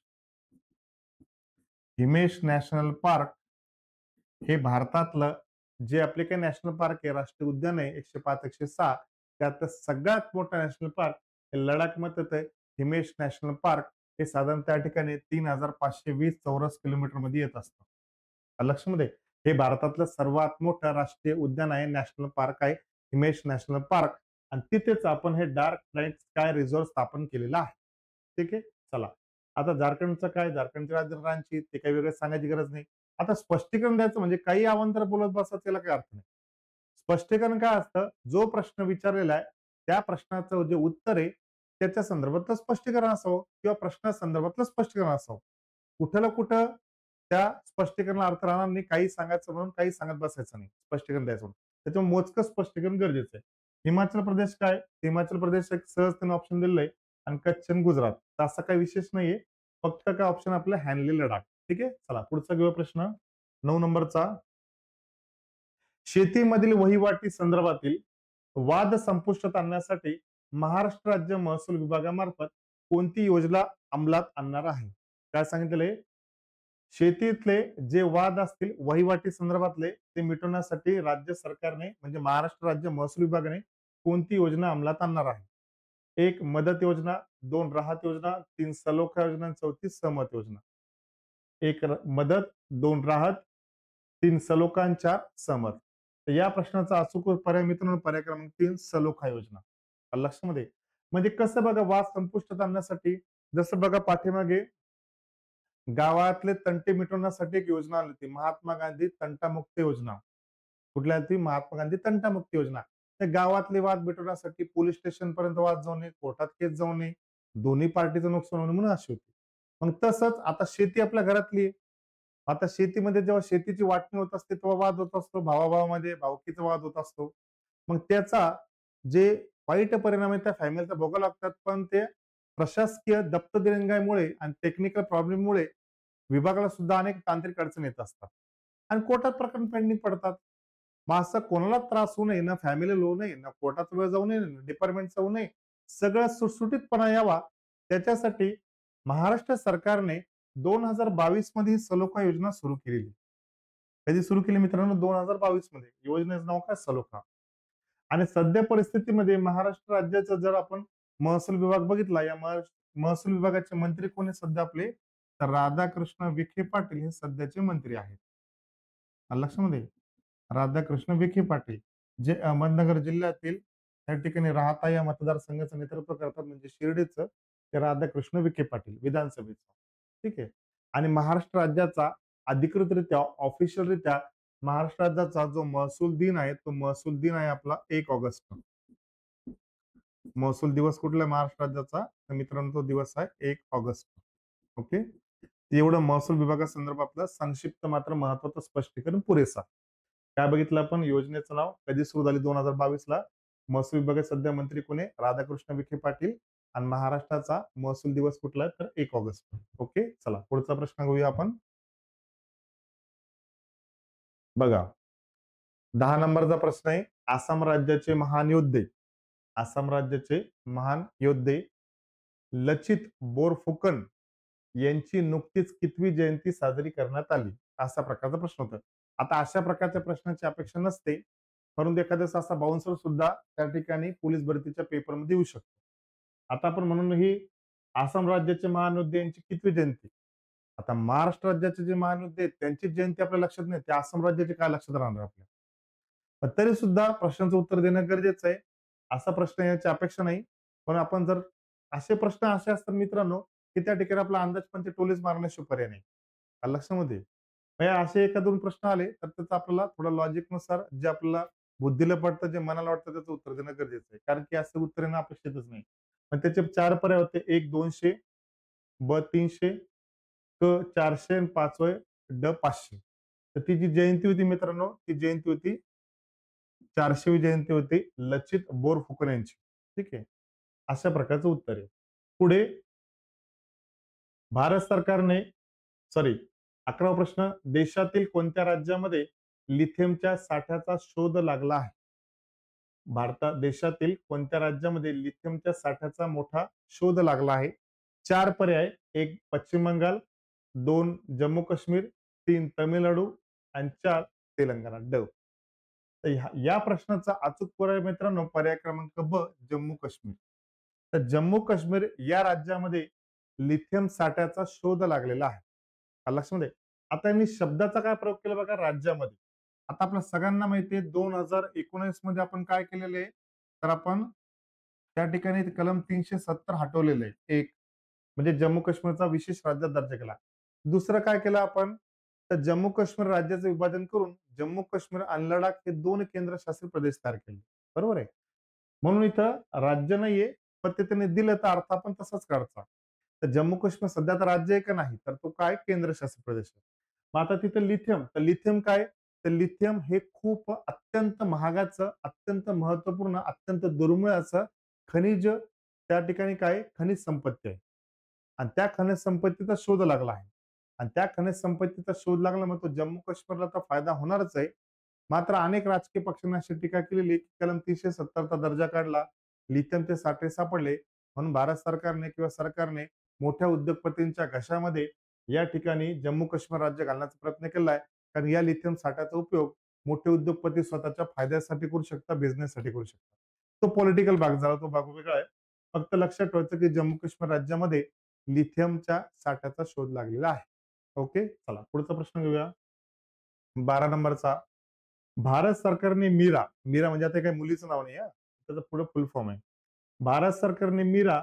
हिमेश नॅशनल पार्क हे भारतातलं जे आपले काही नॅशनल पार्क आहे राष्ट्रीय उद्यान आहे 105 106 त्यात सगळ्यात मोठं नॅशनल पार्क हे लडाख मध्ये आहे हिमेश नॅशनल पार्क हे साधारण त्या ठिकाणी 3520 चौरस किलोमीटर मध्ये येत असतं लक्षामध्ये हे भारतातलं सर्वात मोठं राष्ट्रीय उद्यान आहे नॅशनल पार्क आहे हिमेश नॅशनल पार्क आणि तिथेच आपण हे डार्क नाईट स्काय रिझॉर्ट स्थापन केलेलं आहे ठीक आहे चला आता झारखंडचं काय झारखंडच्या राजधानी ते काही वेगळं सांगायची गरज नाही आता स्पष्टीकरण द्यायचं म्हणजे काही अवांतर बोलत बसा त्याला काही अर्थ नाही स्पष्टीकरण काय असतं जो प्रश्न विचारलेला आहे त्या प्रश्नाचं जे उत्तर आहे त्याच्या संदर्भातलं स्पष्टीकरण असावं किंवा प्रश्नासंदर्भातलं स्पष्टीकरण असावं कुठं ना कुठं त्या स्पष्टीकरणाला अर्थ राहणार नाही काही सांगायचं म्हणून काही सांगत बसायचं नाही स्पष्टीकरण द्यायचं म्हणून त्याच्यामुळे मोजकं स्पष्टीकरण गरजेचं आहे हिमाचल प्रदेश काय हिमाचल प्रदेश एक सहज त्याने ऑप्शन दिलेलं आहे आणि कच्छ आणि गुजरात तर असा काही विशेष नाहीये फक्त काय ऑप्शन आपलं हॅनली लडाख ठीक आहे चला पुढचा घेऊया प्रश्न 9 नंबरचा शेतीमधील वहिवाटी संदर्भातील वाद संपुष्टात आणण्यासाठी महाराष्ट्र राज्य महसूल विभागामार्फत कोणती योजना अंमलात आणणार आहे काय सांगितले शेतीतले जे वाद असतील वहिवाटी संदर्भातले ते मिटवण्यासाठी राज्य सरकारने म्हणजे महाराष्ट्र राज्य महसूल विभागाने कोणती योजना अंमलात आणणार आहे एक मदत योजना दोन राहत योजना तीन सलोखा योजना चौथी सहमत योजना एक मदत दोन राहत तीन सलोखांच्या सहमत तर या प्रश्नाचा अचूक पर्याय मित्रांनो पर्याय क्रमांक 3 सलोखा योजना लक्षामध्ये म्हणजे कसं बघा वाद संपुष्टात आणण्यासाठी जसं बघा पाठीमागे गावातले तंटे मिटवण्यासाठी एक योजना आली होती महात्मा गांधी तंटामुक्त योजना कुठल्या ती महात्मा गांधी तंटामुक्त योजना त्या गावातले वाद मिटवण्यासाठी पोलीस स्टेशन पर्यंत वाद जाऊ नये कोर्टात केस जाऊ नये दोन्ही पार्टीचं नुकसान होणे म्हणून अशी होती मग तसंच आता शेती आपल्या घरातली आहे आता शेतीमध्ये जेव्हा शेतीची वाटणी होत असते तेव्हा वाद होत असतो भावाभावामध्ये भावकीचा वाद होत असतो मग त्याचा जे वाईट परिणाम आहे त्या फॅमिलीचा भोगावे लागतात पण ते प्रशासकीय दप्त दिरंगाईमुळे आणि टेक्निकल प्रॉब्लेममुळे विभागाला सुद्धा अनेक तांत्रिक अडचणी येत असतात आणि कोर्टात प्रकरण पेंडिंग पडतात मग असं कोणाला त्रास होऊ नये ना फॅमिली लो नये ना कोर्टात वेळ जाऊ नये ना डिपार्टमेंट जाऊ नये सगळं सुटसुटीतपणा यावा त्याच्यासाठी महाराष्ट्र सरकारने 2022 मध्ये ही सलोखा योजना सुरू केलेली कधी सुरू केली मित्रांनो 2022 मध्ये योजनेचं नाव काय सलोखा आणि सध्या परिस्थितीमध्ये महाराष्ट्र राज्याचा जर आपण महसूल विभाग बघितला या महसूल विभागाचे मंत्री कोण आहे सध्या आपले तर राधाकृष्ण विखे पाटील हे सध्याचे मंत्री आहेत लक्षामध्ये राधाकृष्ण विखे पाटील जे अहमदनगर जिल्ह्यातील त्या ठिकाणी राहता या मतदारसंघाचं नेतृत्व करतात म्हणजे शिर्डीचं ते राधाकृष्ण विखे पाटील विधानसभेचं ठीक आहे आणि महाराष्ट्र राज्याचा अधिकृतरित्या ऑफिशियलरित्या महाराष्ट्र राज्याचा जो महसूल दिन आहे तो महसूल दिन आहे आपला 1 ऑगस्ट महसूल दिवस कुठला महाराष्ट्र राज्याचा तर मित्रांनो तो दिवस आहे 1 ऑगस्ट ओके एवढं महसूल विभागासंदर्भातलं संक्षिप्त मात्र महत्वाचं स्पष्टीकरण पुरेसा काय बघितलं आपण योजनेचं नाव कधी सुरू झाली 2022 ला महसूल विभागाचे सध्या मंत्री कोणी राधाकृष्ण विखे पाटील आणि महाराष्ट्राचा महसूल दिवस कुठला तर 1 ऑगस्ट ओके चला पुढचा प्रश्न घेऊया आपण बघा 10 नंबरचा प्रश्न आहे आसाम राज्याचे महान योद्धे आसाम राज्याचे महान योद्धे लचित बोरफुकन यांची नुकतीच कितवी जयंती साजरी करण्यात आली असा प्रकारचा प्रश्न होता आता अशा प्रकारच्या प्रश्नाची अपेक्षा नसते परंतु एखाद्या असा बाउन्सर सुद्धा त्या ठिकाणी पोलीस भरतीच्या पेपरमध्ये येऊ शकतो आता आपण म्हणून ही आसाम राज्याचे महान योद्धे यांची कितवी जयंती आता महाराष्ट्र राज्याचे जे महान योद्धे आहेत त्यांची जयंती आपल्या लक्षात नाही ते आसाम राज्याचे काय लक्षात राहणार आपल्या पण तरी सुद्धा प्रश्नाचं उत्तर देणं गरजेचं आहे असा प्रश्न याची अपेक्षा नाही पण आपण जर असे प्रश्न असे असतात मित्रांनो की त्या ठिकाणी आपला अंदाजपंच टोलेच मारण्याशिवाय पर्याय नाही. आलं लक्षामध्ये? मग हे असे 1-2 प्रश्न आले तर त्याचं आपल्याला थोडं लॉजिकनुसार जे आपल्याला बुद्धीला पडतं, जे मनाला वाटतं त्याचं उत्तर देणं गरजेचं आहे. कारण की असं उत्तर येणं अपेक्षितच नाही. पण त्याचे 4 पर्याय होते. एक 200, ब 300, क 400 आणि 5वं ड 500. तर ती जी जयंती होती मित्रांनो, ती जयंती होती 400वी जयंती होती लचित बोरफुकन यांची. ठीक आहे. अशा प्रकारचं उत्तर आहे. पुढे भारत सरकारने सॉरी 11वा प्रश्न, देशातील कोणत्या राज्यामध्ये लिथियमच्या साठ्याचा शोध लागला आहे? देशातील कोणत्या राज्यामध्ये लिथियमच्या साठ्याचा मोठा शोध लागला आहे? 4 पर्याय, 1 पश्चिम बंगाल, 2 जम्मू काश्मीर, 3 तामिळनाडू आणि 4 तेलंगणा. तर या प्रश्नाचा अचूक पर्याय मित्रांनो पर्याय क्रमांक ब जम्मू काश्मीर. तर जम्मू काश्मीर या राज्यामध्ये लिथियम साठ्याचा शोध लागलेला आहे. आलं लक्षामध्ये? आता यांनी शब्दाचा काय प्रयोग केला बघा राज्यामध्ये. आता आपल्या सगळ्यांना माहिती आहे 2019 मध्ये आपण काय केलेलं आहे? तर आपण त्या ठिकाणी कलम 370 हटवलेलं आहे. एक म्हणजे जम्मू काश्मीरचा विशेष राज्यात दर्जा केला. दुसरं काय केलं आपण? तर जम्मू काश्मीर राज्याचं विभाजन करून जम्मू काश्मीर आणि लडाख हे 2 केंद्रशासित प्रदेश तयार केले. बरोबर आहे? म्हणून इथं राज्य नाहीये, पण ते त्यांनी दिलं तर अर्थ आपण तसाच काढचा. तर जम्मू काश्मीर सध्या तर राज्य आहे का नाही? तर तो काय केंद्रशासित प्रदेश आहे. मग आता तिथं लिथियम, तर लिथियम काय? तर लिथियम हे खूप अत्यंत महागाचं, अत्यंत महत्वपूर्ण, अत्यंत दुर्मिळ असं खनिज त्या ठिकाणी काय खनिज संपत्ती आहे. आणि त्या खनिज संपत्तीचा शोध लागला आहे. आणि त्या खनिज संपत्तीचा शोध लागला मग तो जम्मू काश्मीरला तर फायदा होणारच आहे. मात्र अनेक राजकीय पक्षांनी अशी टीका केलेली की कलम 370चा दर्जा काढला, लिथियमचे साठे सापडले म्हणून भारत सरकारने किंवा सरकारने मोठ्या उद्योगपतींच्या घशामध्ये या ठिकाणी जम्मू काश्मीर राज्य घालण्याचा प्रयत्न केलाय. कारण या लिथियम साठ्याचा उपयोग मोठे उद्योगपती स्वतःच्या फायद्यासाठी करू शकतात, बिझनेससाठी करू शकतात. तो पॉलिटिकल भाग झाला, तो भाग वेगळा आहे. फक्त लक्षात ठेवायचं की जम्मू काश्मीर राज्यामध्ये लिथियमच्या साठ्याचा शोध लागलेला आहे. ओके, चला पुढचा प्रश्न घेऊया. 12 नंबरचा, भारत सरकारने मीरा, मीरा म्हणजे आता काही मुलीचं नाव नाही, त्याचं पुढे फुल फॉर्म आहे. भारत सरकारने मीरा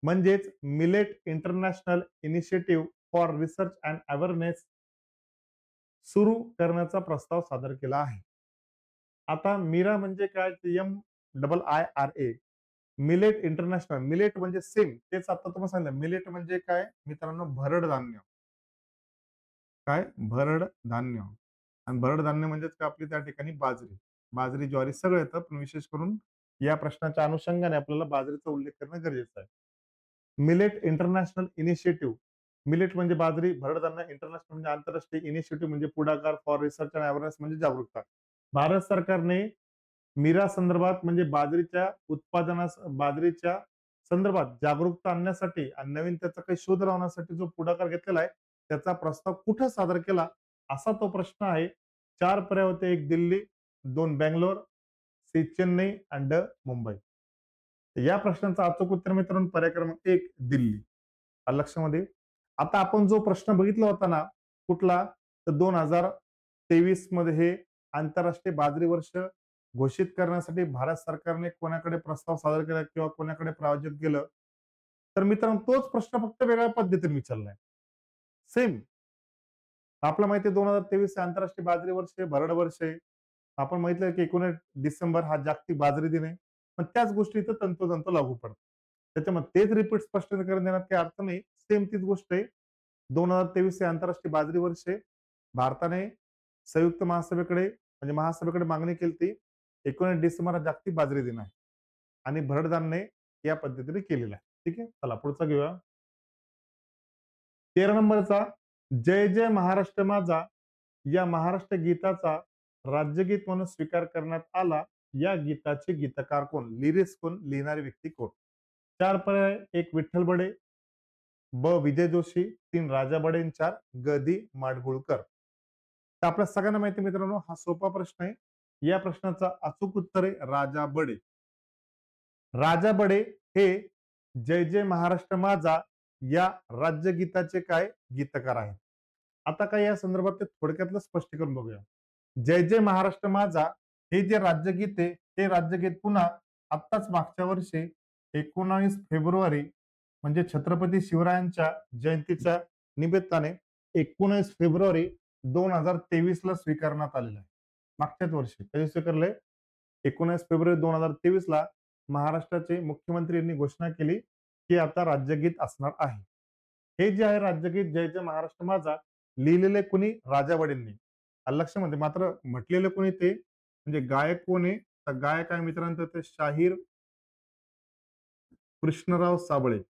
म्हणजेच millet international initiative for research and awareness सुरू करण्याचा प्रस्ताव सादर केला आहे. आता मीरा म्हणजे काय? MIIRA, millet international. मिलेट म्हणजे सेम तेच आता तुम्हाला सांगितलं. मिलेट म्हणजे काय मित्रांनो? भरड धान्य. काय? भरड धान्य. आणि भरड धान्य म्हणजेच काय? आपली त्या ठिकाणी बाजरी. बाजरी, ज्वारी सगळं येतं, पण विशेष करून या प्रश्नाच्या अनुषंगाने आपल्याला बाजरीचा उल्लेख करणं गरजेचं आहे. Millet international initiative. मिलेट म्हणजे बाजरी, भरड धान्य, इंटरनॅशनल म्हणजे आंतरराष्ट्रीय, इनिशिएटिव्ह म्हणजे पुढाकार, फॉर रिसर्च अँड अवेअरनेस म्हणजे जागरूकता. भारत सरकारने मीरा संदर्भात म्हणजे बाजरीच्या संदर्भात जागरूकता आणण्यासाठी आणि नवीन त्याचा काही शोध लावण्यासाठी जो पुढाकार घेतलेला आहे त्याचा प्रस्ताव कुठं सादर केला असा तो प्रश्न आहे. 4 पर्याय होते, 1 दिल्ली, 2 बँगलोर, सी चेन्नई आणि ड मुंबई. या प्रश्नाचं अचूक उत्तर मित्रांनो पर्याय क्रमांक 1 दिल्ली. आलं लक्षामध्ये? आता आपण जो प्रश्न बघितला होता ना कुठला, तर 2023 मध्ये हे आंतरराष्ट्रीय बाजरी वर्ष घोषित करण्यासाठी भारत सरकारने कोणाकडे प्रस्ताव सादर केला किंवा कोणाकडे प्रायोजक केलं, तर मित्रांनो तोच प्रश्न फक्त वेगळ्या पद्धतीने विचारलाय. सेम आपलं माहिती आहे 2023 आंतरराष्ट्रीय बाजरी वर्ष आहे, भरड वर्ष आहे. आपण माहितलं की 19 डिसेंबर हा जागतिक बाजरी दिन आहे. पण त्याच गोष्टी इथं तंतोतंत लागू पडतात. त्याच्यामध्ये तेच रिपीट स्पष्टीकरण देण्यात काही अर्थ नाही. सेम तीच गोष्ट आहे. 2023 हे आंतरराष्ट्रीय बाजरी वर्ष आहे. भारताने संयुक्त महासभेकडे म्हणजे महासभेकडे मागणी केली होती. 19 डिसेंबर हा जागतिक बाजरी दिन आहे. आणि भरडधान्य या पद्धतीने केलेलं आहे. ठीक आहे. चला पुढचा घेऊया. 13 नंबरचा, जय जय महाराष्ट्र माझा या महाराष्ट्र गीताचा राज्यगीत म्हणून स्वीकार करण्यात आला. या गीताचे गीतकार कोण? लिरिक्स कोण? लिहिणारी व्यक्ती कोण? 4 पर्याय, 1 विठ्ठल बडे, ब विजय जोशी, 3 राजा बडे, 4 ग दि माडगुळकर. तर आपल्या सगळ्यांना माहिती मित्रांनो हा सोपा प्रश्न आहे. या प्रश्नाचा अचूक उत्तर आहे राजा बडे. राजा बडे हे जय जय महाराष्ट्र माझा या राज्यगीताचे काय गीतकार आहेत. आता काय या संदर्भात ते थोडक्यातलं स्पष्टीकरण बघूया. जय जय महाराष्ट्र माझा हे जे राज्यगीत आहे, हे राज्यगीत पुन्हा आत्ताच मागच्या वर्षी 19 फेब्रुवारी म्हणजे छत्रपती शिवरायांच्या जयंतीच्या निमित्ताने 19 फेब्रुवारी 2023 ला स्वीकारण्यात आलेला आहे. मागच्याच वर्षी कधी स्वीकारलंय? 19 फेब्रुवारी 2023 ला महाराष्ट्राचे मुख्यमंत्री यांनी घोषणा केली की आता राज्यगीत असणार आहे. हे जे आहे राज्यगीत जय जय महाराष्ट्र माझा लिहिलेले कोणी? राजा बडेंनी. लक्षामध्ये मात्र म्हटलेलं कोणी ते म्हणजे गायक कोण आहे? तर गायक आहे मित्रांनो ते शाहीर कृष्णराव साबळे.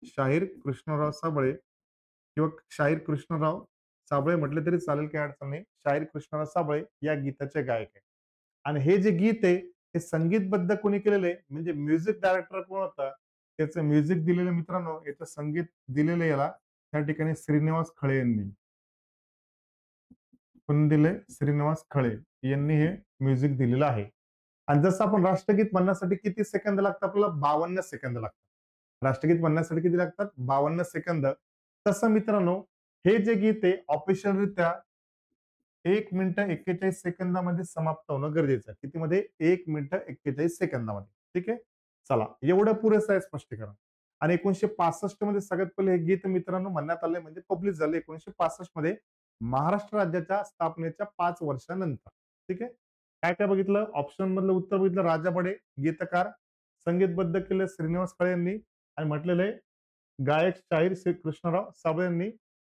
शाहीर कृष्णराव साबळे किंवा शाहीर कृष्णराव साबळे म्हटले तरी चालेल, काही अडचण नाही. शाहीर कृष्णराव साबळे या गीताचे गायक आहे. आणि हे जे गीत आहे हे संगीतबद्ध कोणी केलेलं आहे म्हणजे म्युझिक डायरेक्टर कोण होता? त्याचं म्युझिक दिलेलं मित्रांनो, याचं संगीत दिलेलं याला त्या ठिकाणी श्रीनिवास खळे यांनी. कोण दिले? श्रीनिवास खळे यांनी हे म्युझिक दिलेलं आहे. आणि जसं आपण राष्ट्रगीत म्हणण्यासाठी किती सेकंद लागतात? आपल्याला 52 सेकंद लागतात. राष्ट्रगीत म्हणण्यासाठी किती लागतात? 52 सेकंद. तसं मित्रांनो हे जे गीत आहे ऑफिशियलरित्या 1 मिनिट 41 सेकंदामध्ये समाप्त होणं गरजेचं आहे. कितीमध्ये? 1 मिनिट 41 सेकंदामध्ये. ठीक आहे. चला एवढं पुरेसं आहे स्पष्टीकरण. आणि 1965 मध्ये सगळ्यात पहिले हे गीत मित्रांनो म्हणण्यात आले म्हणजे पब्लिश झाले 1965 मध्ये महाराष्ट्र राज्याच्या स्थापनेच्या 5 वर्षानंतर. ठीक आहे. काय काय बघितलं? ऑप्शन मधलं उत्तर बघितलं राजा बडे, गीतकार, संगीतबद्ध केले श्रीनिवास खळे यांनी आणि म्हटलेलं आहे गायक शाहीर श्री कृष्णराव साबळे यांनी.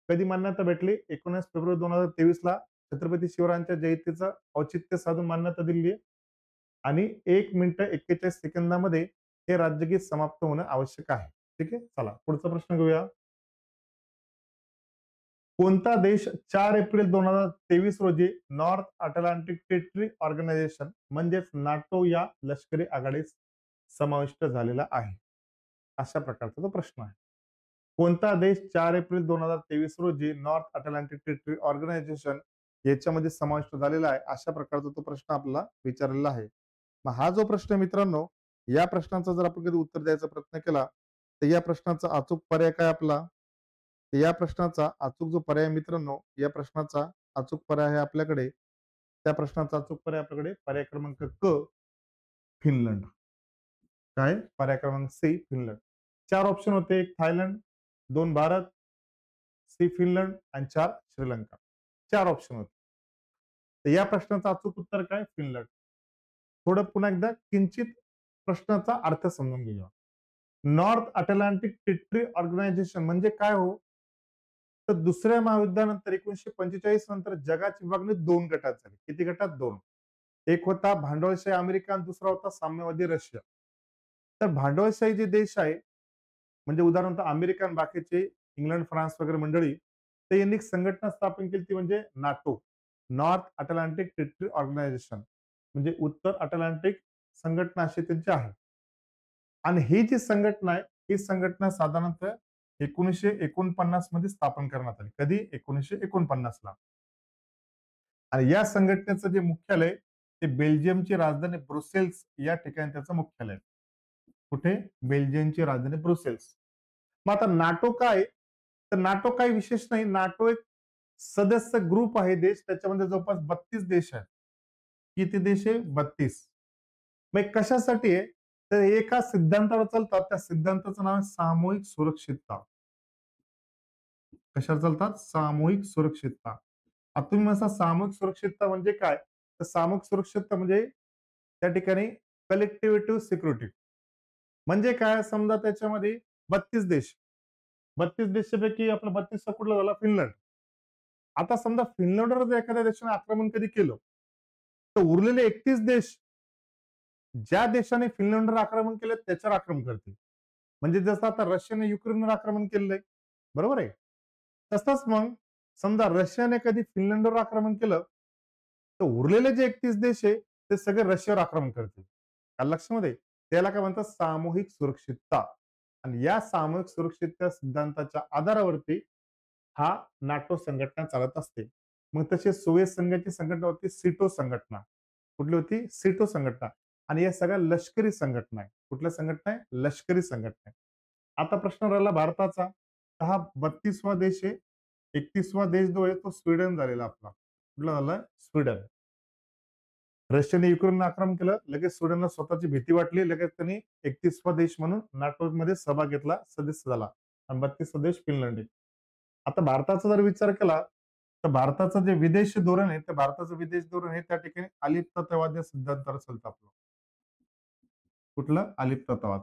कधी मान्यता भेटली? 19 फेब्रुवारी 2023 ला छत्रपती शिवरायांच्या जयंतीचं औचित्य साधून मान्यता दिली आहे. आणि 1 मिनिट 41 सेकंदामध्ये हे राज्यगीत समाप्त होणं आवश्यक आहे. ठीक आहे. चला पुढचा प्रश्न घेऊया. कोणता देश 4 एप्रिल 2023 रोजी नॉर्थ अटलांटिक ट्रीटी ऑर्गनायझेशन म्हणजेच नाटो या लष्करी आघाडीत समाविष्ट झालेला आहे? अशा प्रकारचा तो प्रश्न आहे. कोणता देश 4 एप्रिल 2023 रोजी नॉर्थ अटलांटिक ट्रीटी ऑर्गनायझेशन याच्यामध्ये समाविष्ट झालेला आहे? अशा प्रकारचा तो प्रश्न आपल्याला विचारलेला आहे. मग हा जो प्रश्न मित्रांनो, या प्रश्नाचा जर आपण कधी उत्तर द्यायचा प्रयत्न केला तर या प्रश्नाचा अचूक पर्याय काय आपला? या प्रश्नाचा अचूक जो पर्याय मित्रांनो, या प्रश्नाचा अचूक पर्याय आहे आपल्याकडे, त्या प्रश्नाचा अचूक पर्याय आपल्याकडे पर्याय क्रमांक क फिनलंड. काय? पर्याय क्रमांक सी फिनलंड. 4 ऑप्शन होते. 1 थायलंड, 2 भारत, सी फिनलंड आणि 4 श्रीलंका. 4 ऑप्शन होते. तर या प्रश्नाचं अचूक उत्तर काय? फिनलंड. थोडं पुन्हा एकदा किंचित प्रश्नाचा अर्थ समजून घेऊया. नॉर्थ अटलांटिक ट्रीटी ऑर्गनायझेशन म्हणजे काय हो? तर दुसऱ्या महायुद्धानंतर 1945 नंतर जगाची विभागणी 2 गटात झाली. किती गटात? 2. एक होता भांडवलशाही अमेरिका आणि दुसरा होता साम्यवादी रशिया. तर भांडवलशाही जे देश आहे म्हणजे उदाहरणार्थ अमेरिका आणि बाकीचे इंग्लंड, फ्रान्स वगैरे मंडळी तर यांनी एक संघटना स्थापन केली ती म्हणजे NATO, North Atlantic Treaty Organisation म्हणजे उत्तर अटलांटिक संघटना अशी त्यांची आहे. आणि ही जी संघटना आहे ही संघटना साधारणतः 1949 मध्ये स्थापन करण्यात आली. कधी? 1949 ला. आणि या संघटनेचं जे मुख्यालय ते बेल्जियमची राजधानी ब्रुसेल्स या ठिकाणी त्याचं मुख्यालय. कुठे? बेल्जियमची राजधानी ब्रुसेल्स. मग आता नाटो काय? तर नाटो काही विशेष नाही. नाटो एक सदस्य ग्रुप आहे देश, त्याच्यामध्ये जवळपास 32 देश आहेत. किती देश आहे? 32. मग कशासाठी आहे? तर एका सिद्धांतावर चालतात, त्या सिद्धांताचं नाव आहे सामूहिक सुरक्षितता. कशावर चालतात? सामूहिक सुरक्षितता. आता तुम्ही म्हणता सामूहिक सुरक्षितता म्हणजे काय? तर सामूहिक सुरक्षितता म्हणजे त्या ठिकाणी कलेक्टिव्हिटी सिक्युरिटी. म्हणजे काय? समजा त्याच्यामध्ये 32 देश. 32 देशापैकी आपला 32वा कुठला झाला? फिनलंड. आता समजा फिनलंडवर जर एखाद्या देशाने आक्रमण कधी केलं, तर उरलेले 31 देश ज्या देशाने फिनलंडवर आक्रमण केलं त्याच्यावर आक्रमण करतील. म्हणजे जसं आता रशियाने युक्रेनवर आक्रमण केलंय, बरोबर आहे? तसंच मग समजा रशियाने कधी फिनलंडवर आक्रमण केलं, तर उरलेले जे 31 देश आहे ते सगळे रशियावर आक्रमण करतील. आलं लक्षामध्ये? त्याला काय म्हणतात? सामूहिक सुरक्षितता. आणि या सामूहिक सुरक्षितता सिद्धांताच्या आधारावरती हा नाटो संघटना चालत असते. मग तसे सोव्हिएत संघाची संघटना होती सिटो संघटना. कुठली होती? सिटो संघटना. आणि या सगळ्या लष्करी संघटना आहे. कुठल्या संघटना आहे? लष्करी संघटना आहे. आता प्रश्न राहिला भारताचा. तर हा 32वा देश आहे. 31वा देश जो आहे तो स्वीडन झालेला आपला. कुठला झालाय? स्वीडन. रशियाने युक्रेनला आक्रमण केलं, लगेच स्वीडनला स्वतःची भीती वाटली, लगेच त्यांनी 31वा देश म्हणून नाटो मध्ये सहभाग घेतला, सदस्य झाला आणि 32वा देश फिनलंड आहे. आता भारताचा जर विचार केला तर भारताचं जे विदेश धोरण आहे, तर भारताचं विदेश धोरण हे त्या ठिकाणी अलिप्ततावाद या सिद्धांतावर चालतं आपलं. कुठलं? अलिप्ततावाद.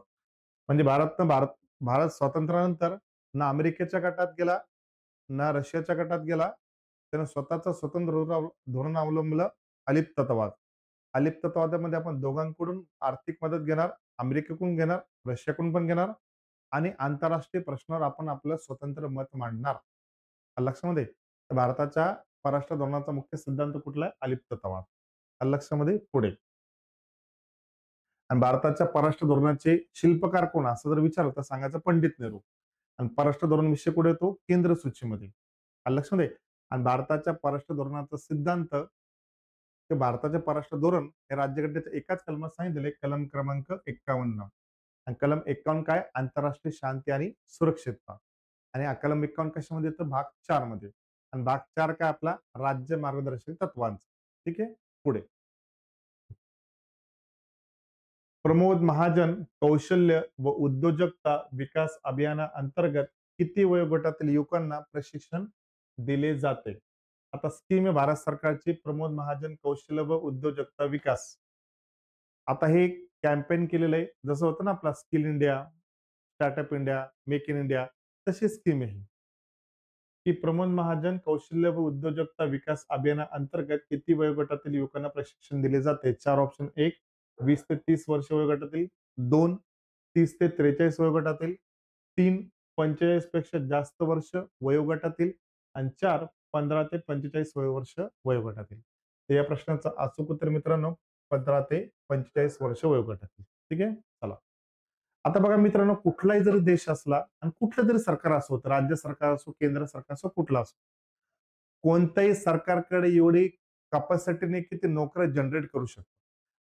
म्हणजे भारत स्वातंत्र्यानंतर ना अमेरिकेच्या गटात गेला, ना रशियाच्या गटात गेला. त्यानं स्वतःचं स्वतंत्र धोरण अवलंबलं, अलिप्ततावाद. अलिप्ततावादामध्ये आपण दोघांकडून आर्थिक मदत घेणार, अमेरिकेकडून घेणार, रशियाकडून पण घेणार आणि आंतरराष्ट्रीय प्रश्नावर आपण आपलं स्वतंत्र मत मांडणार. लक्षामध्ये तर भारताच्या परराष्ट्र धोरणाचा मुख्य सिद्धांत कुठला आहे? अलिप्ततावाद. लक्षामध्ये पुढे. आणि भारताच्या परराष्ट्र धोरणाचे शिल्पकार कोण असं जर विचारलं तर सांगायचं पंडित नेहरू. आणि परराष्ट्र धोरण विषय कुठे येतो? केंद्र सूचीमध्ये. लक्षामध्ये. आणि भारताच्या परराष्ट्र धोरणाचा सिद्धांत ते भारताचे परराष्ट्र धोरण हे राज्यघटनेच्या एकाच कलमात सांगितलेले, कलम क्रमांक 51. आणि कलम 51 काय? आंतरराष्ट्रीय शांती आणि सुरक्षितता. आणि हा कलम 51 कशामध्ये येतं? भाग 4 मध्ये. आणि भाग 4 काय आपला? राज्य मार्गदर्शक तत्वांचा. ठीक आहे. पुढे. प्रमोद महाजन कौशल्य व उद्योजकता विकास अभियानाअंतर्गत किती वयोगटातील युवकांना प्रशिक्षण दिले जाते? आता स्कीम आहे भारत सरकारची, प्रमोद महाजन कौशल्य व उद्योजकता विकास. आता हे कॅम्पेन केलेलं आहे, जसं होतं ना आपला skill India, startup India, make in India, तशी स्कीम आहे की प्रमोद महाजन कौशल्य व उद्योजकता विकास अभियानाअंतर्गत किती वयोगटातील युवकांना प्रशिक्षण दिले जाते? 4 ऑप्शन. 1 20 ते 30 वर्ष वयोगटातील, 2 30 ते 43 वयोगटातील, 3 45 पेक्षा जास्त वर्ष वयोगटातील आणि 4 15 ते 45 वर्ष वयोगटातील. तर या प्रश्नाचं अचूक उत्तर मित्रांनो 15 ते 45 वर्ष वयोगटातील. ठीक आहे. चला. आता बघा मित्रांनो, कुठलाही जरी देश असला आणि कुठलं जरी सरकार असो, राज्य सरकार असो, केंद्र सरकार असो, कुठला असो, कोणत्याही सरकारकडे एवढी कॅपॅसिटी नाही की ते नोकऱ्या जनरेट करू शकतो.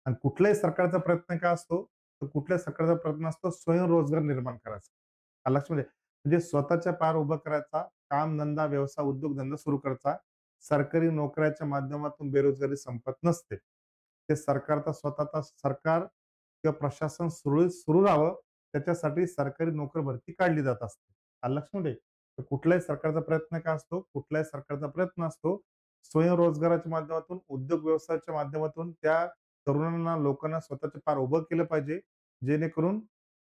आणि कुठल्याही सरकारचा प्रयत्न काय असतो? तर कुठल्याही सरकारचा प्रयत्न असतो स्वयंरोजगार निर्माण करायचा. लक्षामध्ये म्हणजे स्वतःच्या पायावर उभं करायचा, काम धंदा व्यवसाय उद्योगधंदा सुरू करायचा. सरकारी नोकऱ्याच्या माध्यमातून बेरोजगारी संपत नसते. ते सरकारचा स्वतःचा सरकार किंवा प्रशासन सुरळीत सुरू राहावं त्याच्यासाठी सरकारी नोकर भरती काढली जात असते. लक्षामध्ये तर कुठल्याही सरकारचा प्रयत्न काय असतो? कुठल्याही सरकारचा प्रयत्न असतो स्वयंरोजगाराच्या माध्यमातून, उद्योग व्यवसायाच्या माध्यमातून त्या तरुणांना, लोकांना स्वतःच्या पार उभं केलं पाहिजे, जेणेकरून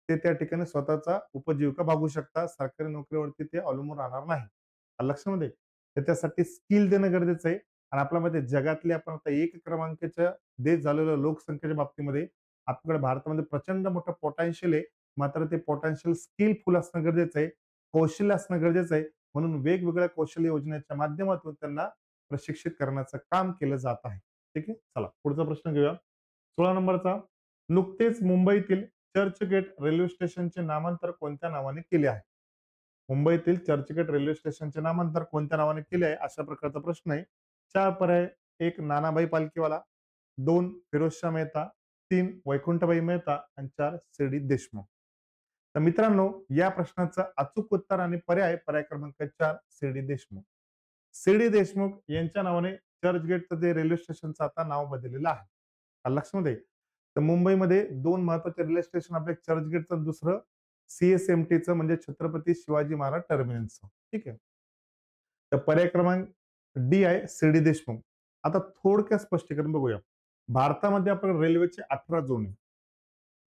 ते त्या ठिकाणी स्वतःचा उपजीविका भागू शकतात. सरकारी नोकरीवरती ते अवलंबून राहणार नाही. लक्षामध्ये तर त्यासाठी स्किल देणं गरजेचं आहे. आणि आपल्यामध्ये जगातले आपण आता 1 क्रमांकाच्या देश झालेल्या लोकसंख्येच्या बाबतीमध्ये आपल्याकडे भारतामध्ये प्रचंड मोठं पोटेन्शियल आहे. मात्र ते पोटेन्शियल स्किलफुल असणं गरजेचं आहे, कौशल्य असणं गरजेचं आहे. म्हणून वेगवेगळ्या कौशल्य योजनेच्या माध्यमातून त्यांना प्रशिक्षित करण्याचं काम केलं जात आहे. ठीक आहे. चला पुढचा प्रश्न घेऊया. 16 नंबरचा. नुकतेच मुंबईतील चर्चगेट रेल्वे स्टेशनचे नामांतर कोणत्या नावाने केले आहे? मुंबईतील चर्चगेट रेल्वे स्टेशनचे नामांतर कोणत्या नावाने केले आहे? अशा प्रकारचा प्रश्न आहे. 4 पर्याय. 1 नानाभाई पालखीवाला, 2 फिरोजशाह मेहता, 3 वैकुंठभाई मेहता आणि 4 सी.डी. देशमुख. तर मित्रांनो, या प्रश्नाचं अचूक उत्तर आणि पर्याय क्रमांक 4 सी.डी. देशमुख. सी.डी. देशमुख यांच्या नावाने चर्चगेटचं जे रेल्वे स्टेशनचं आता नाव बदललेलं आहे. लक्षामध्ये तर मुंबईमध्ये 2 महत्वाचे रेल्वे स्टेशन आपले, चर्चगेटचं, दुसरं सीएसएमटीचं म्हणजे छत्रपती शिवाजी महाराज टर्मिनसचं. ठीक आहे. तर पर्याय क्रमांक डी आहे सी.डी. देशमुख. आता थोडक्यात स्पष्टीकरण बघूया. भारतामध्ये आपण रेल्वेचे 18 झोन आहे.